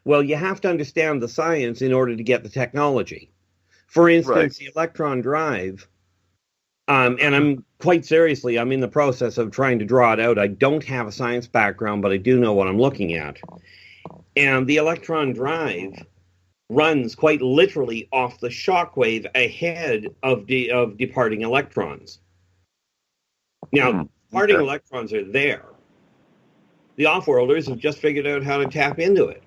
Well, you have to understand the science in order to get the technology. For instance, the electron drive, and I'm in the process of trying to draw it out. I don't have a science background, but I do know what I'm looking at. And the electron drive runs quite literally off the shockwave ahead of departing electrons. Now, departing electrons are there. The off-worlders have just figured out how to tap into it.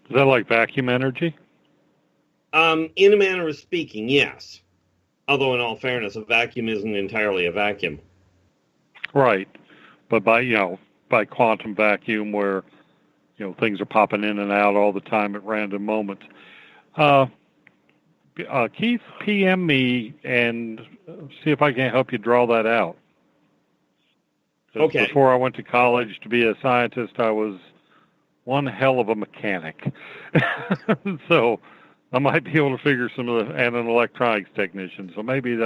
Is that like vacuum energy? In a manner of speaking, yes. Although, in all fairness, a vacuum isn't entirely a vacuum. Right. But by quantum vacuum where, things are popping in and out all the time at random moments. Keith, PM me and see if I can help you draw that out. Okay. Before I went to college to be a scientist, I was one hell of a mechanic. So I might be able to figure and an electronics technician. So maybe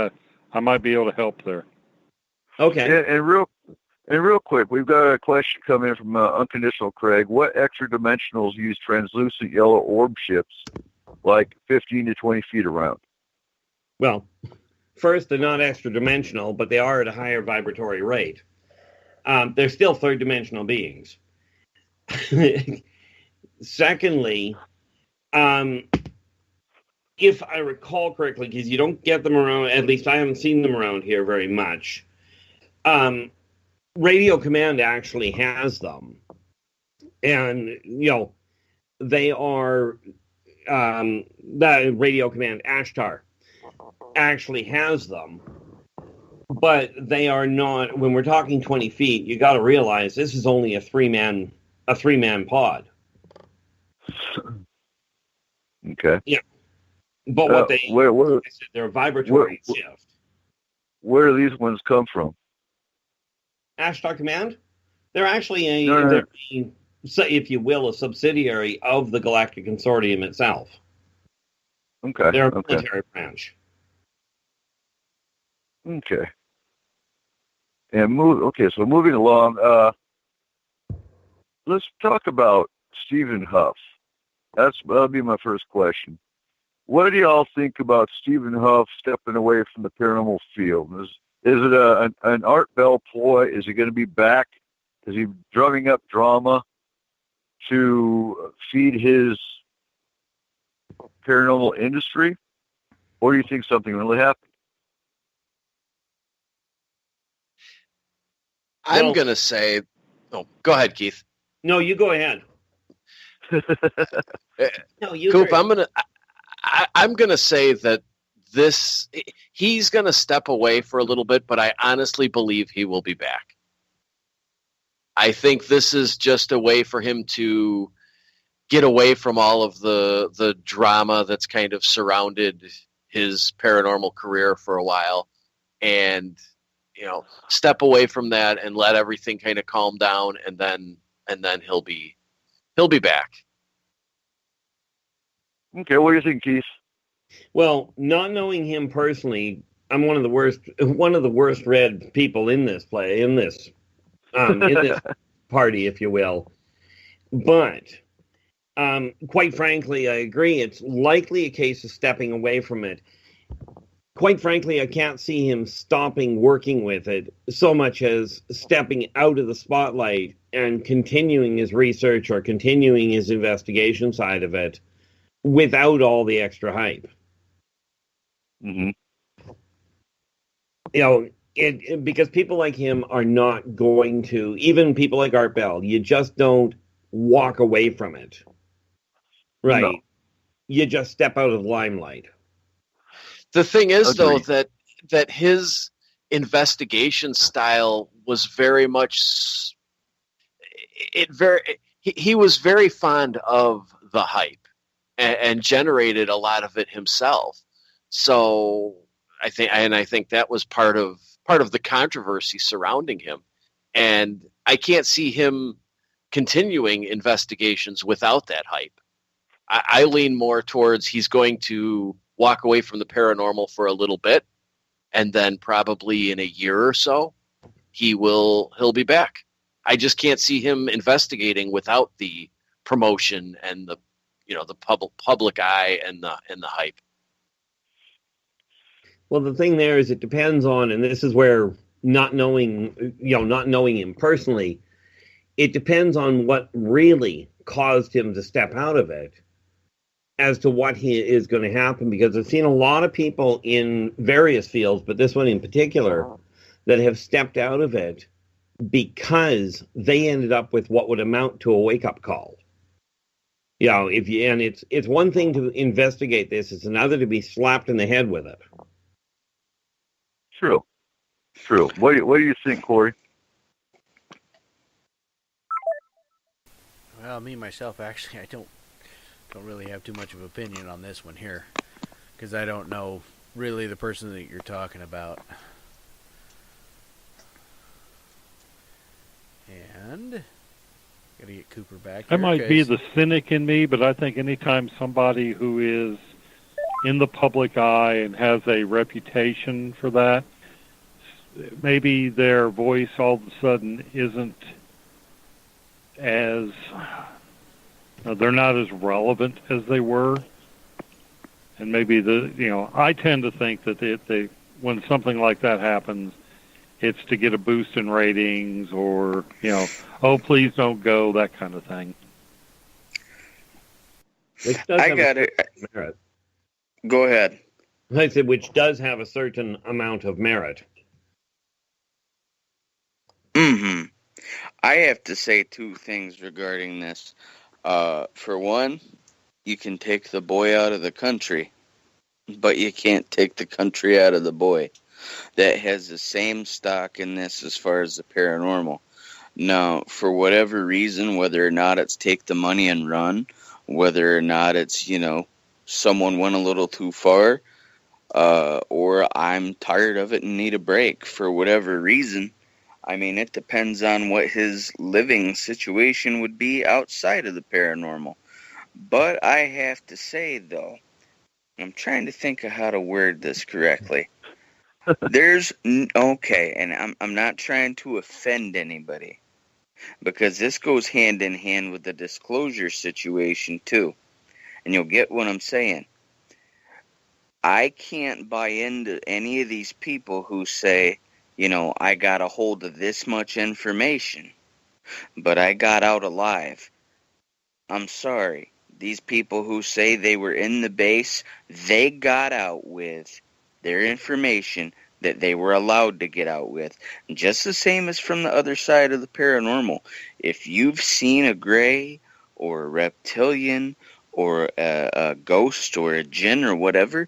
I might be able to help there. Okay. And real quick, we've got a question coming in from Unconditional Craig. What extra dimensionals use translucent yellow orb ships like 15 to 20 feet around? Well, first, they're not extra dimensional, but they are at a higher vibratory rate. They're still third dimensional beings. Secondly, if I recall correctly, because you don't get them around, at least I haven't seen them around here very much, Radio Command actually has them. And, they are, that Radio Command Ashtar actually has them. But they are not, when we're talking 20 feet, you got to realize this is only a three-man pod. Okay. Yeah. But what they're a vibratory shift. Where do these ones come from? Ashtar Command? They're actually if you will, a subsidiary of the Galactic Consortium itself. Okay. They're a military branch. Okay. And so moving along, let's talk about Stephen Huff. That'll be my first question. What do y'all think about Stephen Huff stepping away from the paranormal field? Is it an Art Bell ploy? Is he going to be back? Is he drumming up drama to feed his paranormal industry? Or do you think something really happened? I'm going to say... Oh, go ahead, Keith. No, you go ahead. No, you. Coop, I'm gonna say that he's gonna step away for a little bit, but I honestly believe he will be back. I think this is just a way for him to get away from all of the drama that's kind of surrounded his paranormal career for a while, and step away from that and let everything kind of calm down, and then he'll be back. Okay, what do you think, Keith? Well, not knowing him personally, I'm one of the worst read people in this party, if you will. But quite frankly, I agree. It's likely a case of stepping away from it. Quite frankly, I can't see him stopping working with it so much as stepping out of the spotlight and continuing his research or continuing his investigation side of it without all the extra hype. Mm-hmm. You know, because people like him are not going to, even people like Art Bell, you just don't walk away from it. Right. No. You just step out of the limelight. The thing is, though, Agreed. that his investigation style was very much he was very fond of the hype and generated a lot of it himself. So I think that was part of the controversy surrounding him, and I can't see him continuing investigations without that hype. I lean more towards he's going to walk away from the paranormal for a little bit, and then probably in a year or so, he'll be back. I just can't see him investigating without the promotion and the public eye and the hype. Well, the thing there is it depends on, and this is where not knowing him personally, it depends on what really caused him to step out of it as to what is going to happen, because I've seen a lot of people in various fields, but this one in particular, that have stepped out of it because they ended up with what would amount to a wake-up call. You know, it's one thing to investigate this, it's another to be slapped in the head with it. True. What do you think, Corey? Well, me myself, actually, I don't really have too much of an opinion on this one here, because I don't know really the person that you're talking about. And gotta get Cooper back here. That might be the cynic in me, but I think anytime somebody who is in the public eye and has a reputation for that, maybe their voice all of a sudden isn't as they're not as relevant as they were, and maybe I tend to think that they when something like that happens, it's to get a boost in ratings, or oh, please don't go, that kind of thing. I got it. Go ahead. I said, which does have a certain amount of merit. Mm-hmm. I have to say two things regarding this. For one, you can take the boy out of the country, but you can't take the country out of the boy. That has the same stock in this as far as the paranormal. Now, for whatever reason, whether or not it's take the money and run, whether or not it's, someone went a little too far, or I'm tired of it and need a break, for whatever reason, I mean, it depends on what his living situation would be outside of the paranormal. But I have to say, though, I'm trying to think of how to word this correctly. And I'm not trying to offend anybody, because this goes hand in hand with the disclosure situation, too. And you'll get what I'm saying. I can't buy into any of these people who say, I got a hold of this much information, but I got out alive. I'm sorry. These people who say they were in the base, they got out with their information that they were allowed to get out with. Just the same as from the other side of the paranormal. If you've seen a gray or a reptilian or a ghost or a jinn or whatever,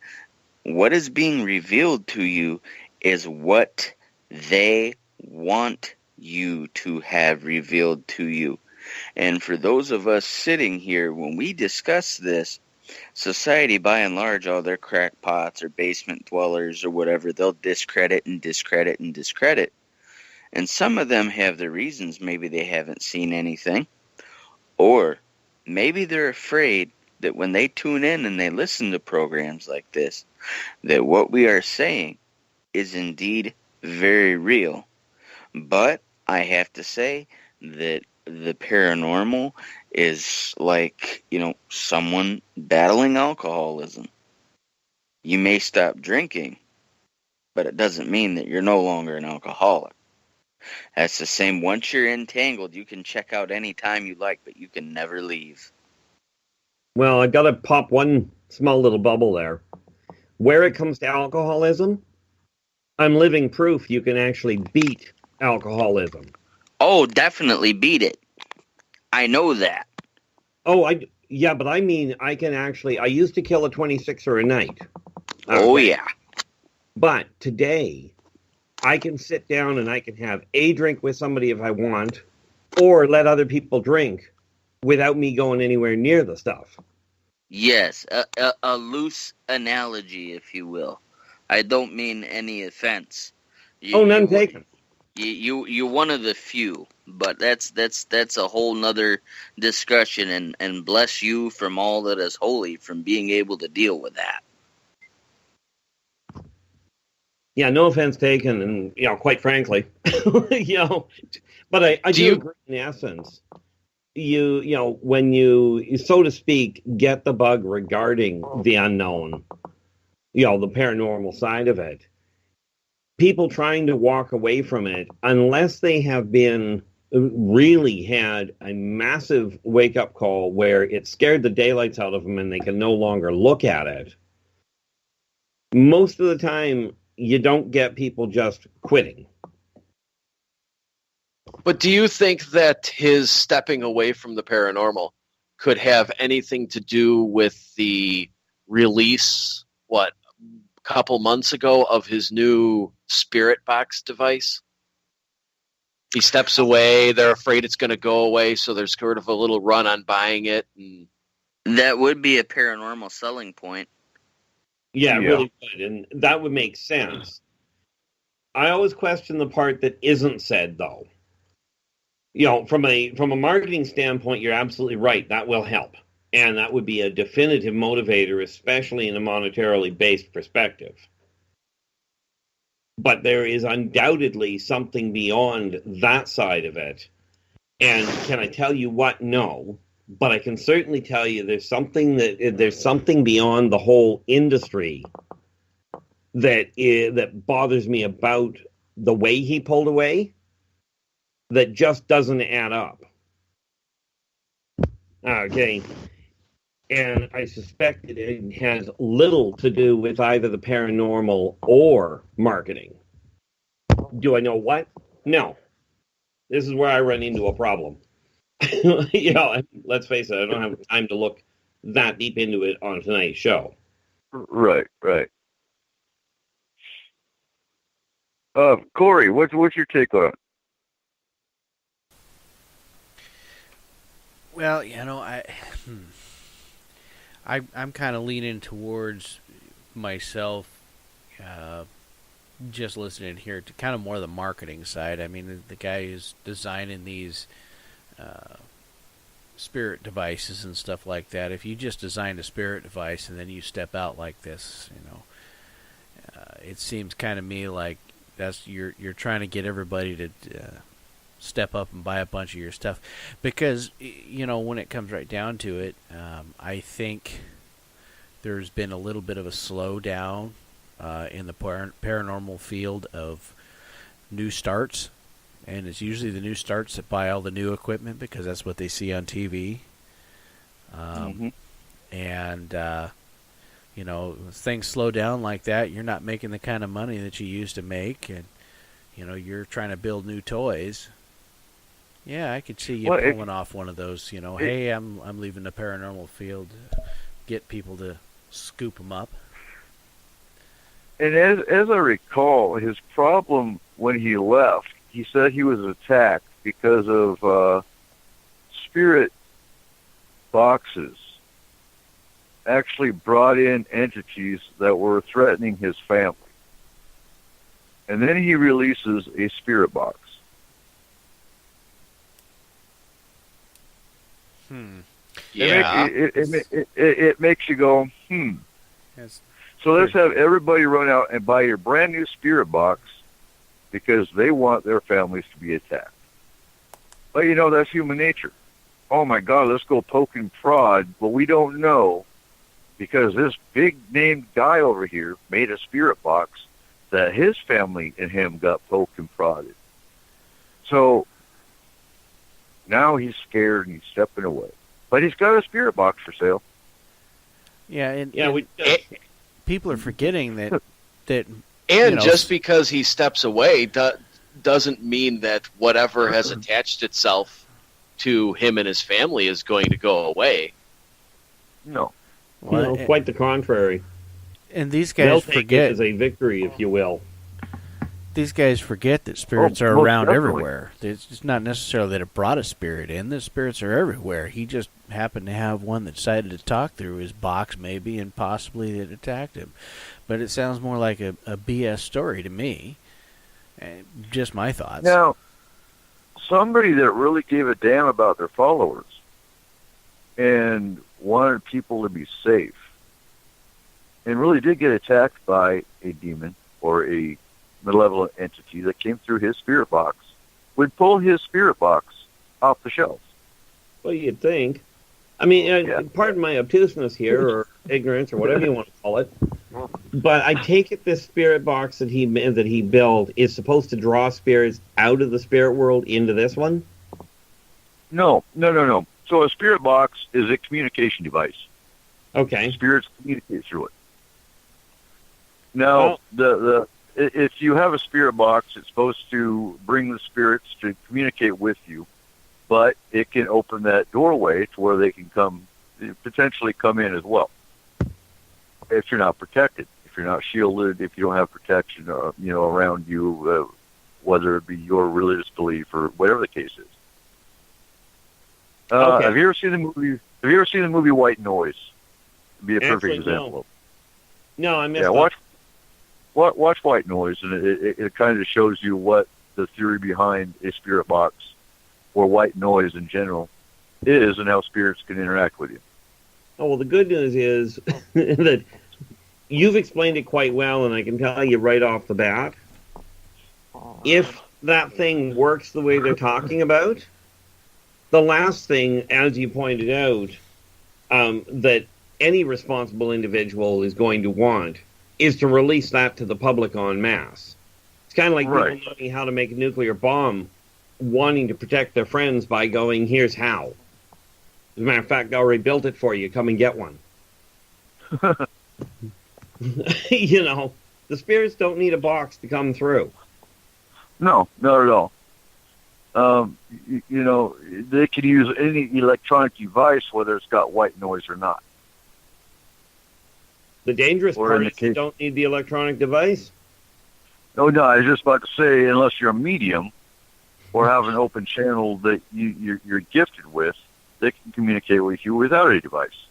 what is being revealed to you is what they want you to have revealed to you. And for those of us sitting here, when we discuss this, society, by and large, all their crackpots or basement dwellers or whatever, they'll discredit and discredit and discredit. And some of them have their reasons. Maybe they haven't seen anything. Or maybe they're afraid that when they tune in and they listen to programs like this, that what we are saying is indeed very real. But I have to say that the paranormal is like, someone battling alcoholism. You may stop drinking, but it doesn't mean that you're no longer an alcoholic. That's the same. Once you're entangled, you can check out any time you like, but you can never leave. Well, I got to pop one small little bubble there. Where it comes to alcoholism, I'm living proof you can actually beat alcoholism. Oh, definitely beat it. I know that. Oh, but I mean, I used to kill a 26er a night. Oh, yeah. But today, I can sit down and I can have a drink with somebody if I want, or let other people drink without me going anywhere near the stuff. Yes, a loose analogy, if you will. I don't mean any offense. None taken. You're one of the few, but that's a whole nother discussion, and bless you from all that is holy from being able to deal with that. Yeah, no offense taken, and quite frankly, but I do agree in essence. When you, so to speak, get the bug regarding the unknown, the paranormal side of it, people trying to walk away from it, unless they have really had a massive wake-up call where it scared the daylights out of them and they can no longer look at it, most of the time, you don't get people just quitting. But do you think that his stepping away from the paranormal could have anything to do with the release, a couple months ago, of his new spirit box device? He steps away, they're afraid it's going to go away, so there's sort of a little run on buying it. And that would be a paranormal selling point. Yeah, it really would, and that would make sense. I always question the part that isn't said, though. From a marketing standpoint, you're absolutely right. That will help, and that would be a definitive motivator, especially in a monetarily based perspective. But there is undoubtedly something beyond that side of it. And can I tell you what? No. But I can certainly tell you there's something beyond the whole industry that bothers me about the way he pulled away that just doesn't add up. Okay. And I suspect it has little to do with either the paranormal or marketing. Do I know what? No. This is where I run into a problem. Let's face it, I don't have time to look that deep into it on tonight's show. Right. Corey, what's your take on it? Well, I'm kind of leaning towards myself, just listening here to kind of more the marketing side. I mean, the guy who's designing these spirit devices and stuff like that. If you just designed a spirit device and then you step out like this, it seems kind of me like you're trying to get everybody to step up and buy a bunch of your stuff, because when it comes right down to it, I think there's been a little bit of a slowdown in the paranormal field of new starts. And it's usually the new starts that buy all the new equipment because that's what they see on TV. And, things slow down like that, you're not making the kind of money that you used to make. And, you're trying to build new toys. Yeah, I could see you pulling off one of those, hey, I'm leaving the paranormal field. Get people to scoop them up. And as I recall, his problem when he left, he said he was attacked because of spirit boxes actually brought in entities that were threatening his family. And then he releases a spirit box. Yeah. It makes you go, Yes. So let's have everybody run out and buy your brand new spirit box because they want their families to be attacked. But that's human nature. Oh my God, let's go poke and prod. But we don't know because this big named guy over here made a spirit box that his family and him got poked and prodded. So now he's scared and he's stepping away. But he's got a spirit box for sale. Yeah, people are forgetting that And just because he steps away doesn't mean that whatever has attached itself to him and his family is going to go away. No. Well, quite the contrary. And these They'll guys take forget it as a victory, if you will. These guys forget that spirits are most around definitely. everywhere. It's not necessarily that it brought a spirit in. The spirits are everywhere. He just happened to have one that decided to talk through his box, maybe, and possibly it attacked him. But it sounds more like a BS story to me. Just my thoughts. Now, somebody that really gave a damn about their followers and wanted people to be safe and really did get attacked by a demon or a malevolent entity that came through his spirit box would pull his spirit box off the shelves. Well, you'd think. I mean, pardon my obtuseness here, or ignorance, or whatever you want to call it, but I take it this spirit box that he built is supposed to draw spirits out of the spirit world into this one? No. So a spirit box is a communication device. Okay. Spirits communicate through it. Now, if you have a spirit box, it's supposed to bring the spirits to communicate with you, but it can open that doorway to where they can potentially come in as well. If you're not protected, if you're not shielded, if you don't have protection, around you, whether it be your religious belief or whatever the case is. Okay. Have you ever seen the movie White Noise? It'd be a perfect example. No, I missed that. Watch White Noise, and it kind of shows you what the theory behind a spirit box or white noise in general is and how spirits can interact with you. Oh, well, the good news is that you've explained it quite well, and I can tell you right off the bat, if that thing works the way they're talking about, the last thing, as you pointed out, that any responsible individual is going to want is to release that to the public en masse. It's kind of like people knowing how to make a nuclear bomb, wanting to protect their friends by going, here's how. As a matter of fact, I already built it for you. Come and get one. The spirits don't need a box to come through. No, not at all. They can use any electronic device, whether it's got white noise or not. The dangerous part is you don't need the electronic device? No, I was just about to say, unless you're a medium or have an open channel that you're gifted with, they can communicate with you without a device.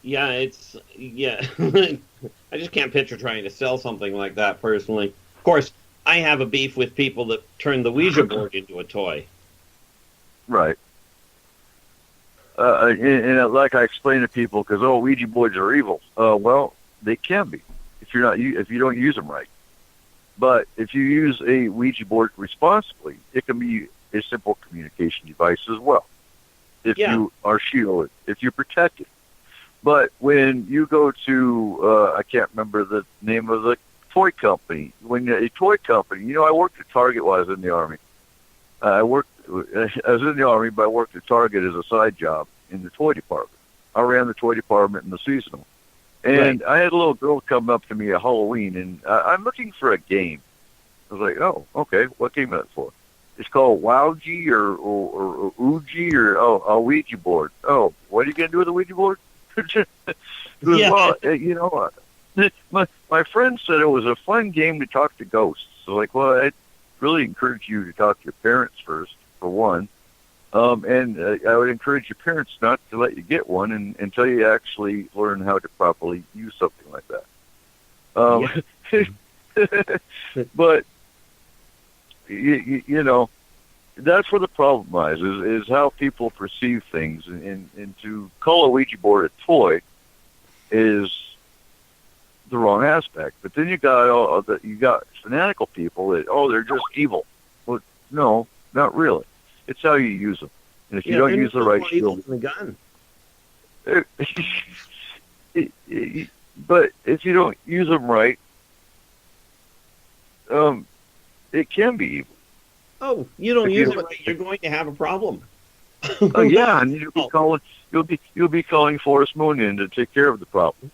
Yeah, I just can't picture trying to sell something like that personally. Of course, I have a beef with people that turn the Ouija board into a toy. Right. And like I explain to people, because Ouija boards are evil. Well, they can be if you don't use them right. But if you use a Ouija board responsibly, it can be a simple communication device as well. If you are shielded, if you're protected. But when you go to, I can't remember the name of the toy company. When a toy company, I worked at Target while I was in the Army. I was in the Army, but I worked at Target as a side job in the toy department. I ran the toy department in the seasonal. And I had a little girl come up to me at Halloween, and I'm looking for a game. I was like, oh, okay, what game is that for? It's called Wowgy or Oogie or a Ouija board. Oh, what are you going to do with a Ouija board? Well, my friend said it was a fun game to talk to ghosts. So I'd really encourage you to talk to your parents first, for one. And I would encourage your parents not to let you get one until you actually learn how to properly use something like that. But, that's where the problem lies, is how people perceive things. And to call a Ouija board a toy is the wrong aspect. But then you got fanatical people that, they're just evil. Well, no, not really. It's how you use them. And if you don't use the right shield... the gun. But if you don't use them right, it can be evil. Oh, you don't use it right, you're going to have a problem. Oh yeah, and you'll be calling Forest Moon in to take care of the problem.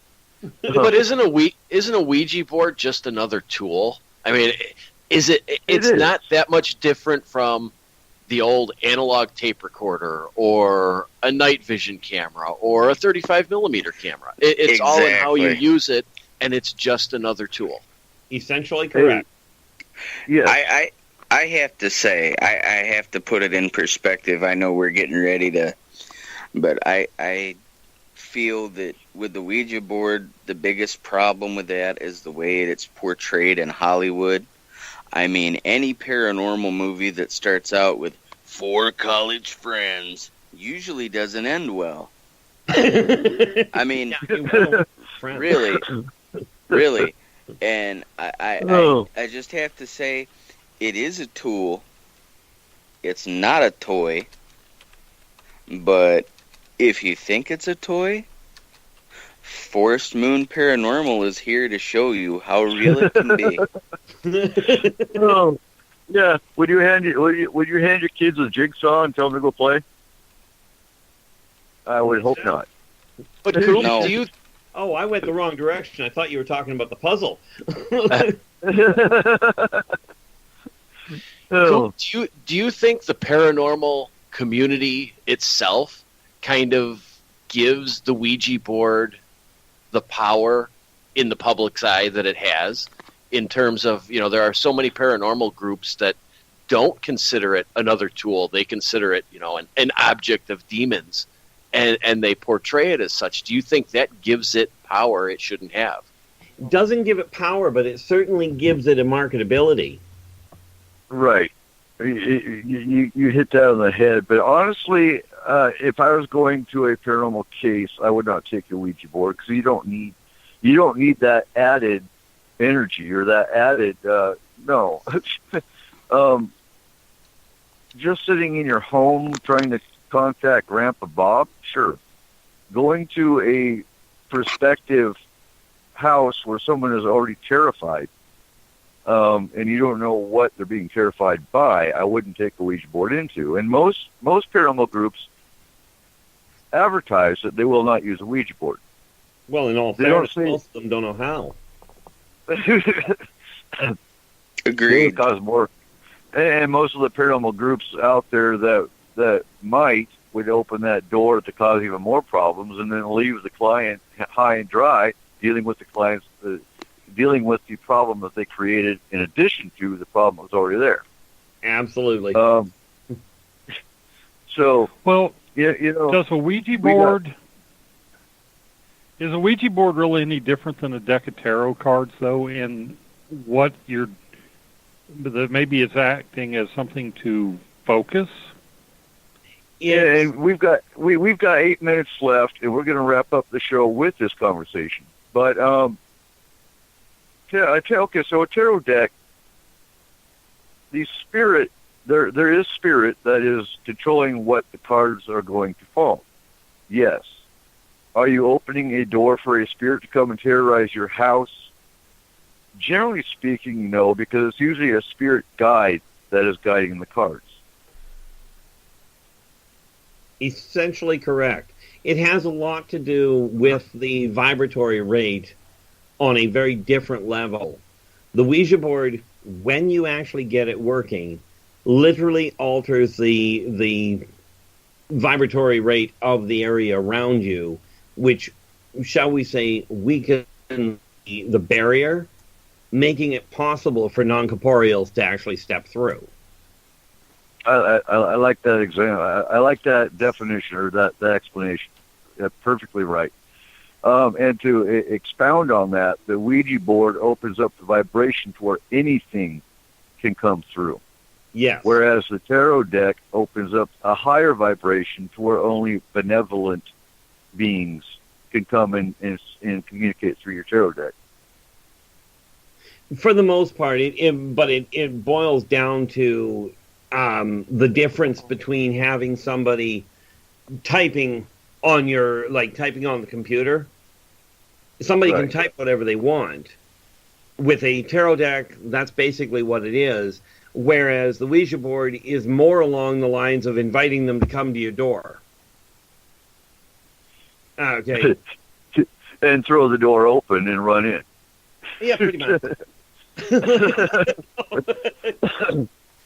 But isn't a Ouija board just another tool? I mean, it's not that much different from the old analog tape recorder or a night vision camera or a 35 millimeter camera. It's all in how you use it, and it's just another tool. Essentially correct. Yeah. I have to say, I have to put it in perspective. I know we're getting ready to, but I feel that with the Ouija board, the biggest problem with that is the way it's portrayed in Hollywood. I mean, any paranormal movie that starts out with 4 college friends usually doesn't end well. I mean, really. And I just have to say, it is a tool. It's not a toy. But if you think it's a toy, Forest Moon Paranormal is here to show you how real it can be. Oh, yeah. Would you hand your kids a jigsaw and tell them to go play? I would hope not. But No. do you? Oh, I went the wrong direction. I thought you were talking about the puzzle. Cool. Do you think the paranormal community itself kind of gives the Ouija board the power in the public's eye that it has, in terms of, there are so many paranormal groups that don't consider it another tool. They consider it, an object of demons, and they portray it as such. Do you think that gives it power it shouldn't have? Doesn't give it power, but it certainly gives it a marketability. Right. You hit that on the head. But honestly, if I was going to a paranormal case, I would not take a Ouija board, because you don't need that added energy or that added no. Just sitting in your home trying to contact Grandpa Bob, sure. Going to a prospective house where someone is already terrified, and you don't know what they're being terrified by, I wouldn't take a Ouija board into. And most paranormal groups advertise that they will not use a Ouija board. Well, in all fairness, most of them don't know how. Agreed. Cause more, and most of the paranormal groups out there that would open that door to cause even more problems, and then leave the client high and dry, dealing with the problem that they created in addition to the problem that was already there. Absolutely. So, well, does a Ouija board? Is a Ouija board really any different than a deck of tarot cards, though, in what maybe it's acting as something to focus? Yeah, and we've got 8 minutes left, and we're going to wrap up the show with this conversation. But okay, so a tarot deck, the spirit, there is spirit that is controlling what the cards are going to fall. Yes. Are you opening a door for a spirit to come and terrorize your house? Generally speaking, no, because it's usually a spirit guide that is guiding the cards. Essentially correct. It has a lot to do with the vibratory rate on a very different level. The Ouija board, when you actually get it working, literally alters the vibratory rate of the area around you, which, shall we say, weakens the barrier, making it possible for non-corporeals to actually step through. I like that example. I like that definition, or that explanation. That's perfectly right. And to expound on that, the Ouija board opens up the vibration to where anything can come through. Yes. Whereas the tarot deck opens up a higher vibration to where only benevolent beings can come and communicate through your tarot deck. For the most part, it boils down to the difference between having somebody typing on the computer. Somebody can type whatever they want. With a tarot deck, that's basically what it is. whereas the Ouija board is more along the lines of inviting them to come to your door. Okay. And throw the door open and run in. Yeah, pretty much.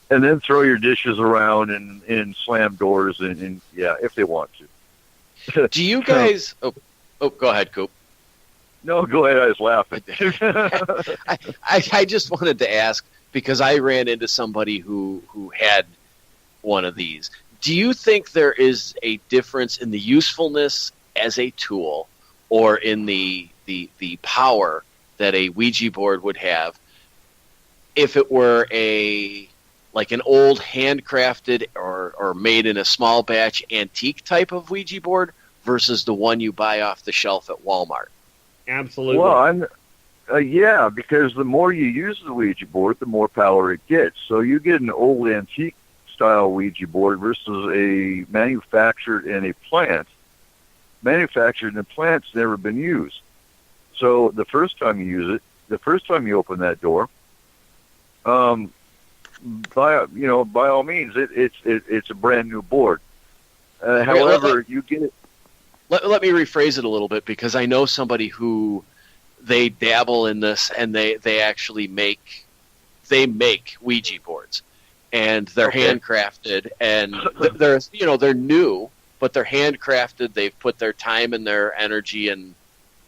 And then throw your dishes around and slam doors and yeah, if they want to. Do you guys... Oh, go ahead, Coop. No, go ahead. I was laughing. I just wanted to ask, because I ran into somebody who had one of these. Do you think there is a difference in the usefulness as a tool or in the power that a Ouija board would have if it were like an old handcrafted or made in a small batch antique type of Ouija board versus the one you buy off the shelf at Walmart? Absolutely. Well, yeah, because the more you use the Ouija board, the more power it gets. So you get an old antique style Ouija board versus a manufactured in a plant. Manufactured in a plant's never been used. So the first time you use it, the first time you open that door, by all means, it's a brand new board. However, you get it. Let me rephrase it a little bit, because I know somebody who they dabble in this and they actually make Ouija boards, and they're handcrafted, and they're new, but they're handcrafted. They've put their time and their energy and,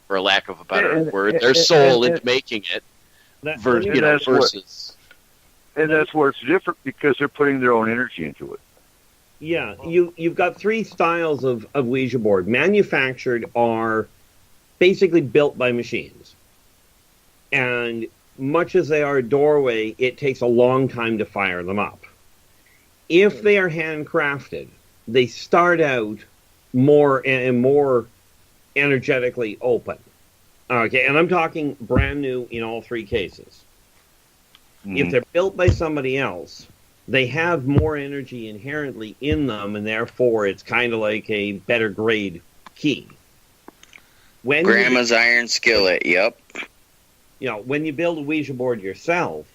for lack of a better word, their soul into making it. Versus. And that's where it's different, because they're putting their own energy into it. Yeah, you've got three styles of Ouija board. Manufactured are basically built by machines. And much as they are a doorway, it takes a long time to fire them up. If they are handcrafted, they start out more and more energetically open. Okay, and I'm talking brand new in all three cases. If they're built by somebody else, they have more energy inherently in them, and therefore it's kind of like a better grade key. Grandma's iron skillet, yep. When you build a Ouija board yourself,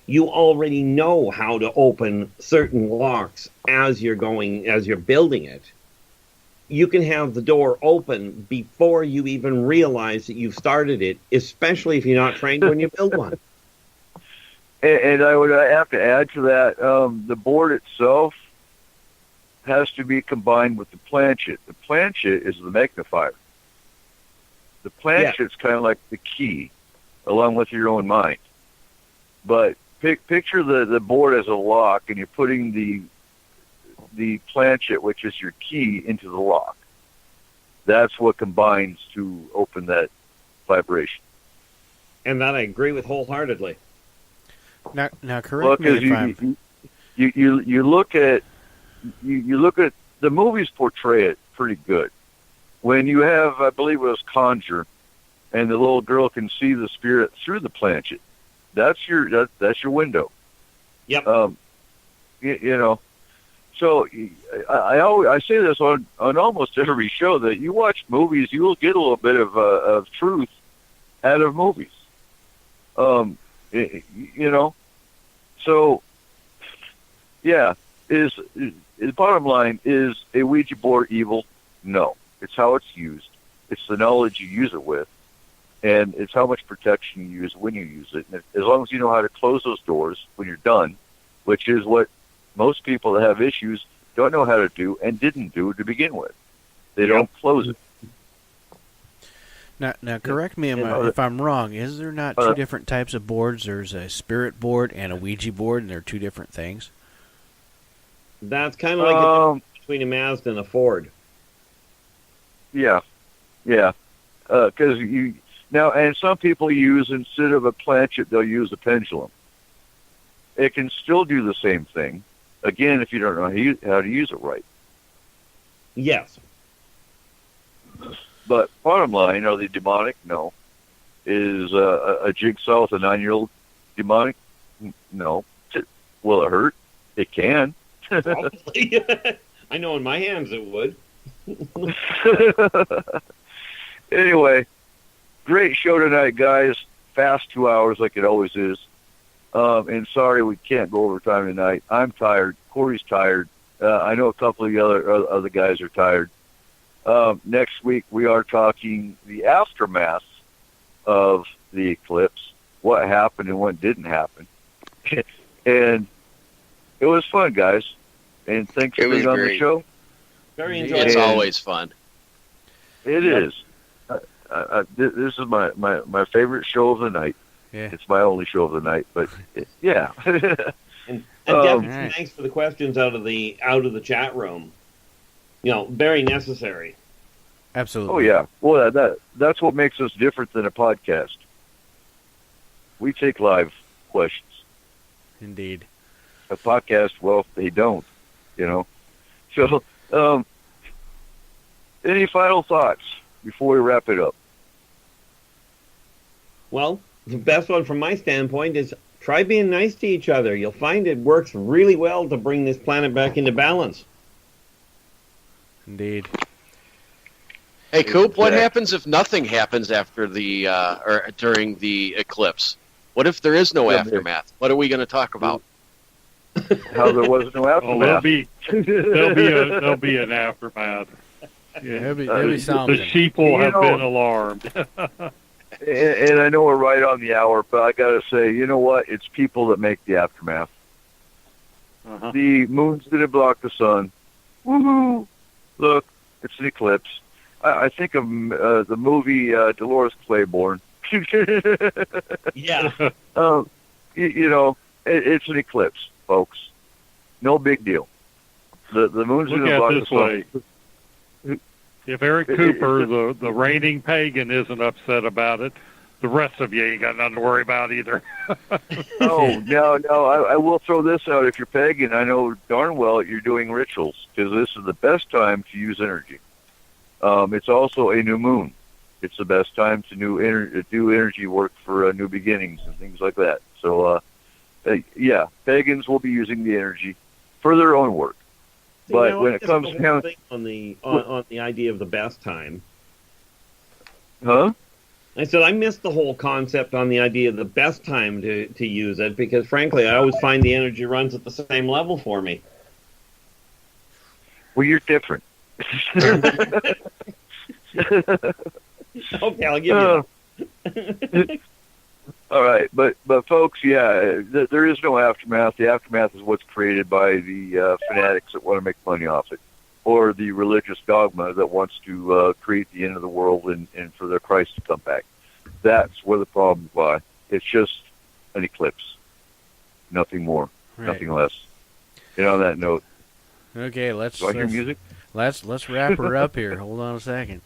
you already know how to open certain locks as you're building it. You can have the door open before you even realize that you've started it, especially if you're not trained when you build one. And I would have to add to that, the board itself has to be combined with the planchet. The planchet is the magnifier. The planchet's kind of like the key, along with your own mind. But picture the board as a lock, and you're putting the planchet, which is your key, into the lock. That's what combines to open that vibration. And that I agree with wholeheartedly. Now correct me if I'm... You look at the movies portray it pretty good. When you have, I believe it was Conjure, and the little girl can see the spirit through the planchet, that's your window. Yep. So I say this on almost every show, that you watch movies, you will get a little bit of truth out of movies. So, yeah, is the bottom line, is a Ouija board evil? No. It's how it's used. It's the knowledge you use it with, and it's how much protection you use when you use it. And as long as you know how to close those doors when you're done, which is what most people that have issues don't know how to do and didn't do to begin with. They don't close it. Now, correct me if I'm wrong. Is there not two different types of boards? There's a spirit board and a Ouija board, and they're two different things? That's kind of like the difference between a Mazda and a Ford. Yeah. Because and some people use, instead of a planchet, they'll use a pendulum. It can still do the same thing. Again, if you don't know how to use it right. Yes. But bottom line, are they demonic? No. Is a jigsaw with a 9-year-old demonic? No. Will it hurt? It can. Probably. I know in my hands it would. Anyway, great show tonight, guys. Fast 2 hours like it always is. And sorry we can't go overtime tonight. I'm tired. Corey's tired. I know a couple of the other guys are tired. Next week we are talking the aftermath of the eclipse, what happened and what didn't happen. And it was fun, guys. And thanks for being on the show. Very enjoyable. It's always fun. It is. This is my favorite show of the night. Yeah. It's my only show of the night, but yeah. And definitely thanks for the questions out of the chat room. Very necessary. Absolutely. Oh yeah. Well, that's what makes us different than a podcast. We take live questions. Indeed. A podcast, well, they don't. So, any final thoughts before we wrap it up? Well, the best one from my standpoint is try being nice to each other. You'll find it works really well to bring this planet back into balance. Indeed. Hey, Coop, what happens if nothing happens after the or during the eclipse? What if there is no aftermath? What are we going to talk about? How there was no aftermath. There'll be an aftermath. Yeah, there'll be something. The sheep will have been alarmed. And I know we're right on the hour, but I got to say, you know what? It's people that make the aftermath. Uh-huh. The moon's going to block the sun. Woohoo! Look, it's an eclipse. I think of the movie Dolores Claiborne. Yeah. It's an eclipse, folks. No big deal. The moon's going to block the sun. If Eric Cooper, the reigning pagan, isn't upset about it, the rest of you ain't got nothing to worry about either. No. I will throw this out. If you're pagan, I know darn well you're doing rituals, because this is the best time to use energy. It's also a new moon. It's the best time to do energy work for new beginnings and things like that. So, pagans will be using the energy for their own work. But when it comes down on the idea of the best time, huh? I said I missed the whole concept on the idea of the best time to use it, because frankly, I always find the energy runs at the same level for me. Well, you're different. Okay, I'll give you. All right, but folks, there is no aftermath. The aftermath is what's created by the fanatics that want to make money off it, or the religious dogma that wants to create the end of the world and for their Christ to come back. That's where the problems lie. It's just an eclipse, nothing more, nothing less. And on that note, okay, let's hear music. Let's wrap her up here. Hold on a second.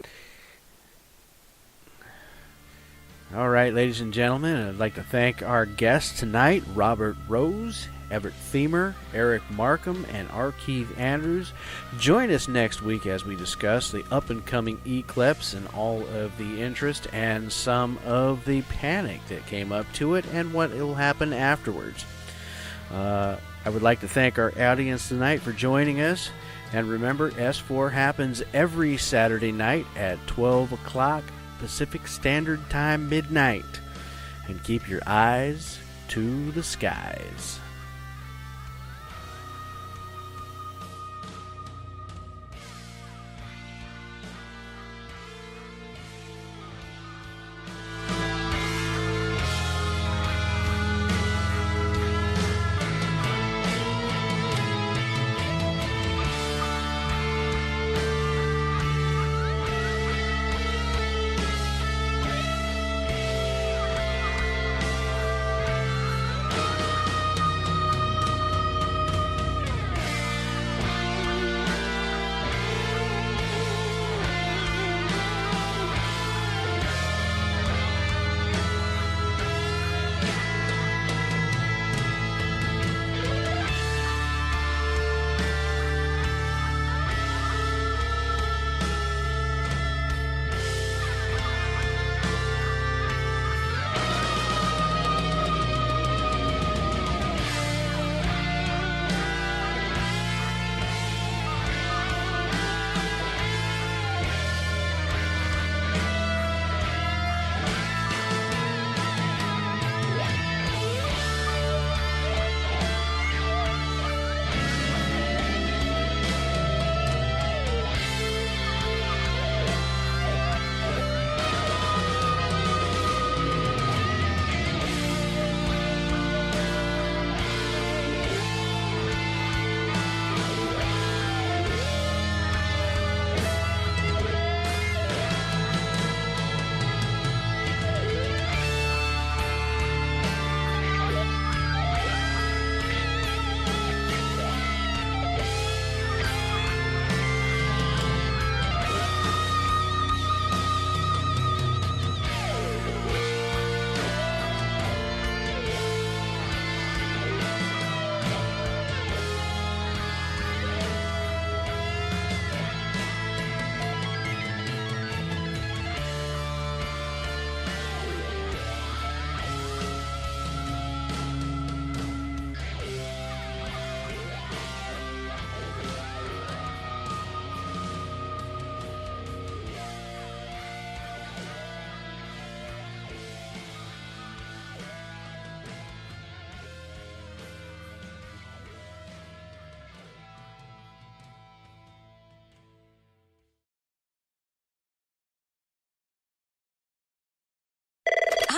All right, ladies and gentlemen, I'd like to thank our guests tonight, Robert Rose, Everett Thiemer, Eric Markham, and R. Keith Andrews. Join us next week as we discuss the up-and-coming eclipse and all of the interest and some of the panic that came up to it and what will happen afterwards. I would like to thank our audience tonight for joining us. And remember, S4 happens every Saturday night at 12 o'clock Pacific Standard Time, midnight. And keep your eyes to the skies.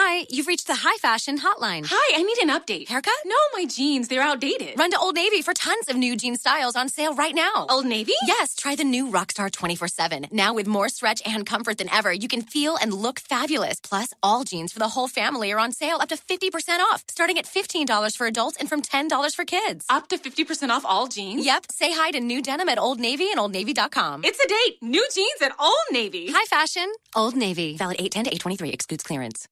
Hi, you've reached the High Fashion Hotline. Hi, I need an update. Haircut? No, my jeans, they're outdated. Run to Old Navy for tons of new jean styles on sale right now. Old Navy? Yes, try the new Rockstar 24/7. Now with more stretch and comfort than ever, you can feel and look fabulous. Plus, all jeans for the whole family are on sale up to 50% off, starting at $15 for adults and from $10 for kids. Up to 50% off all jeans? Yep. Say hi to new denim at Old Navy and OldNavy.com. It's a date. New jeans at Old Navy. High Fashion, Old Navy. Valid 8/10 to 8/23. Excludes clearance.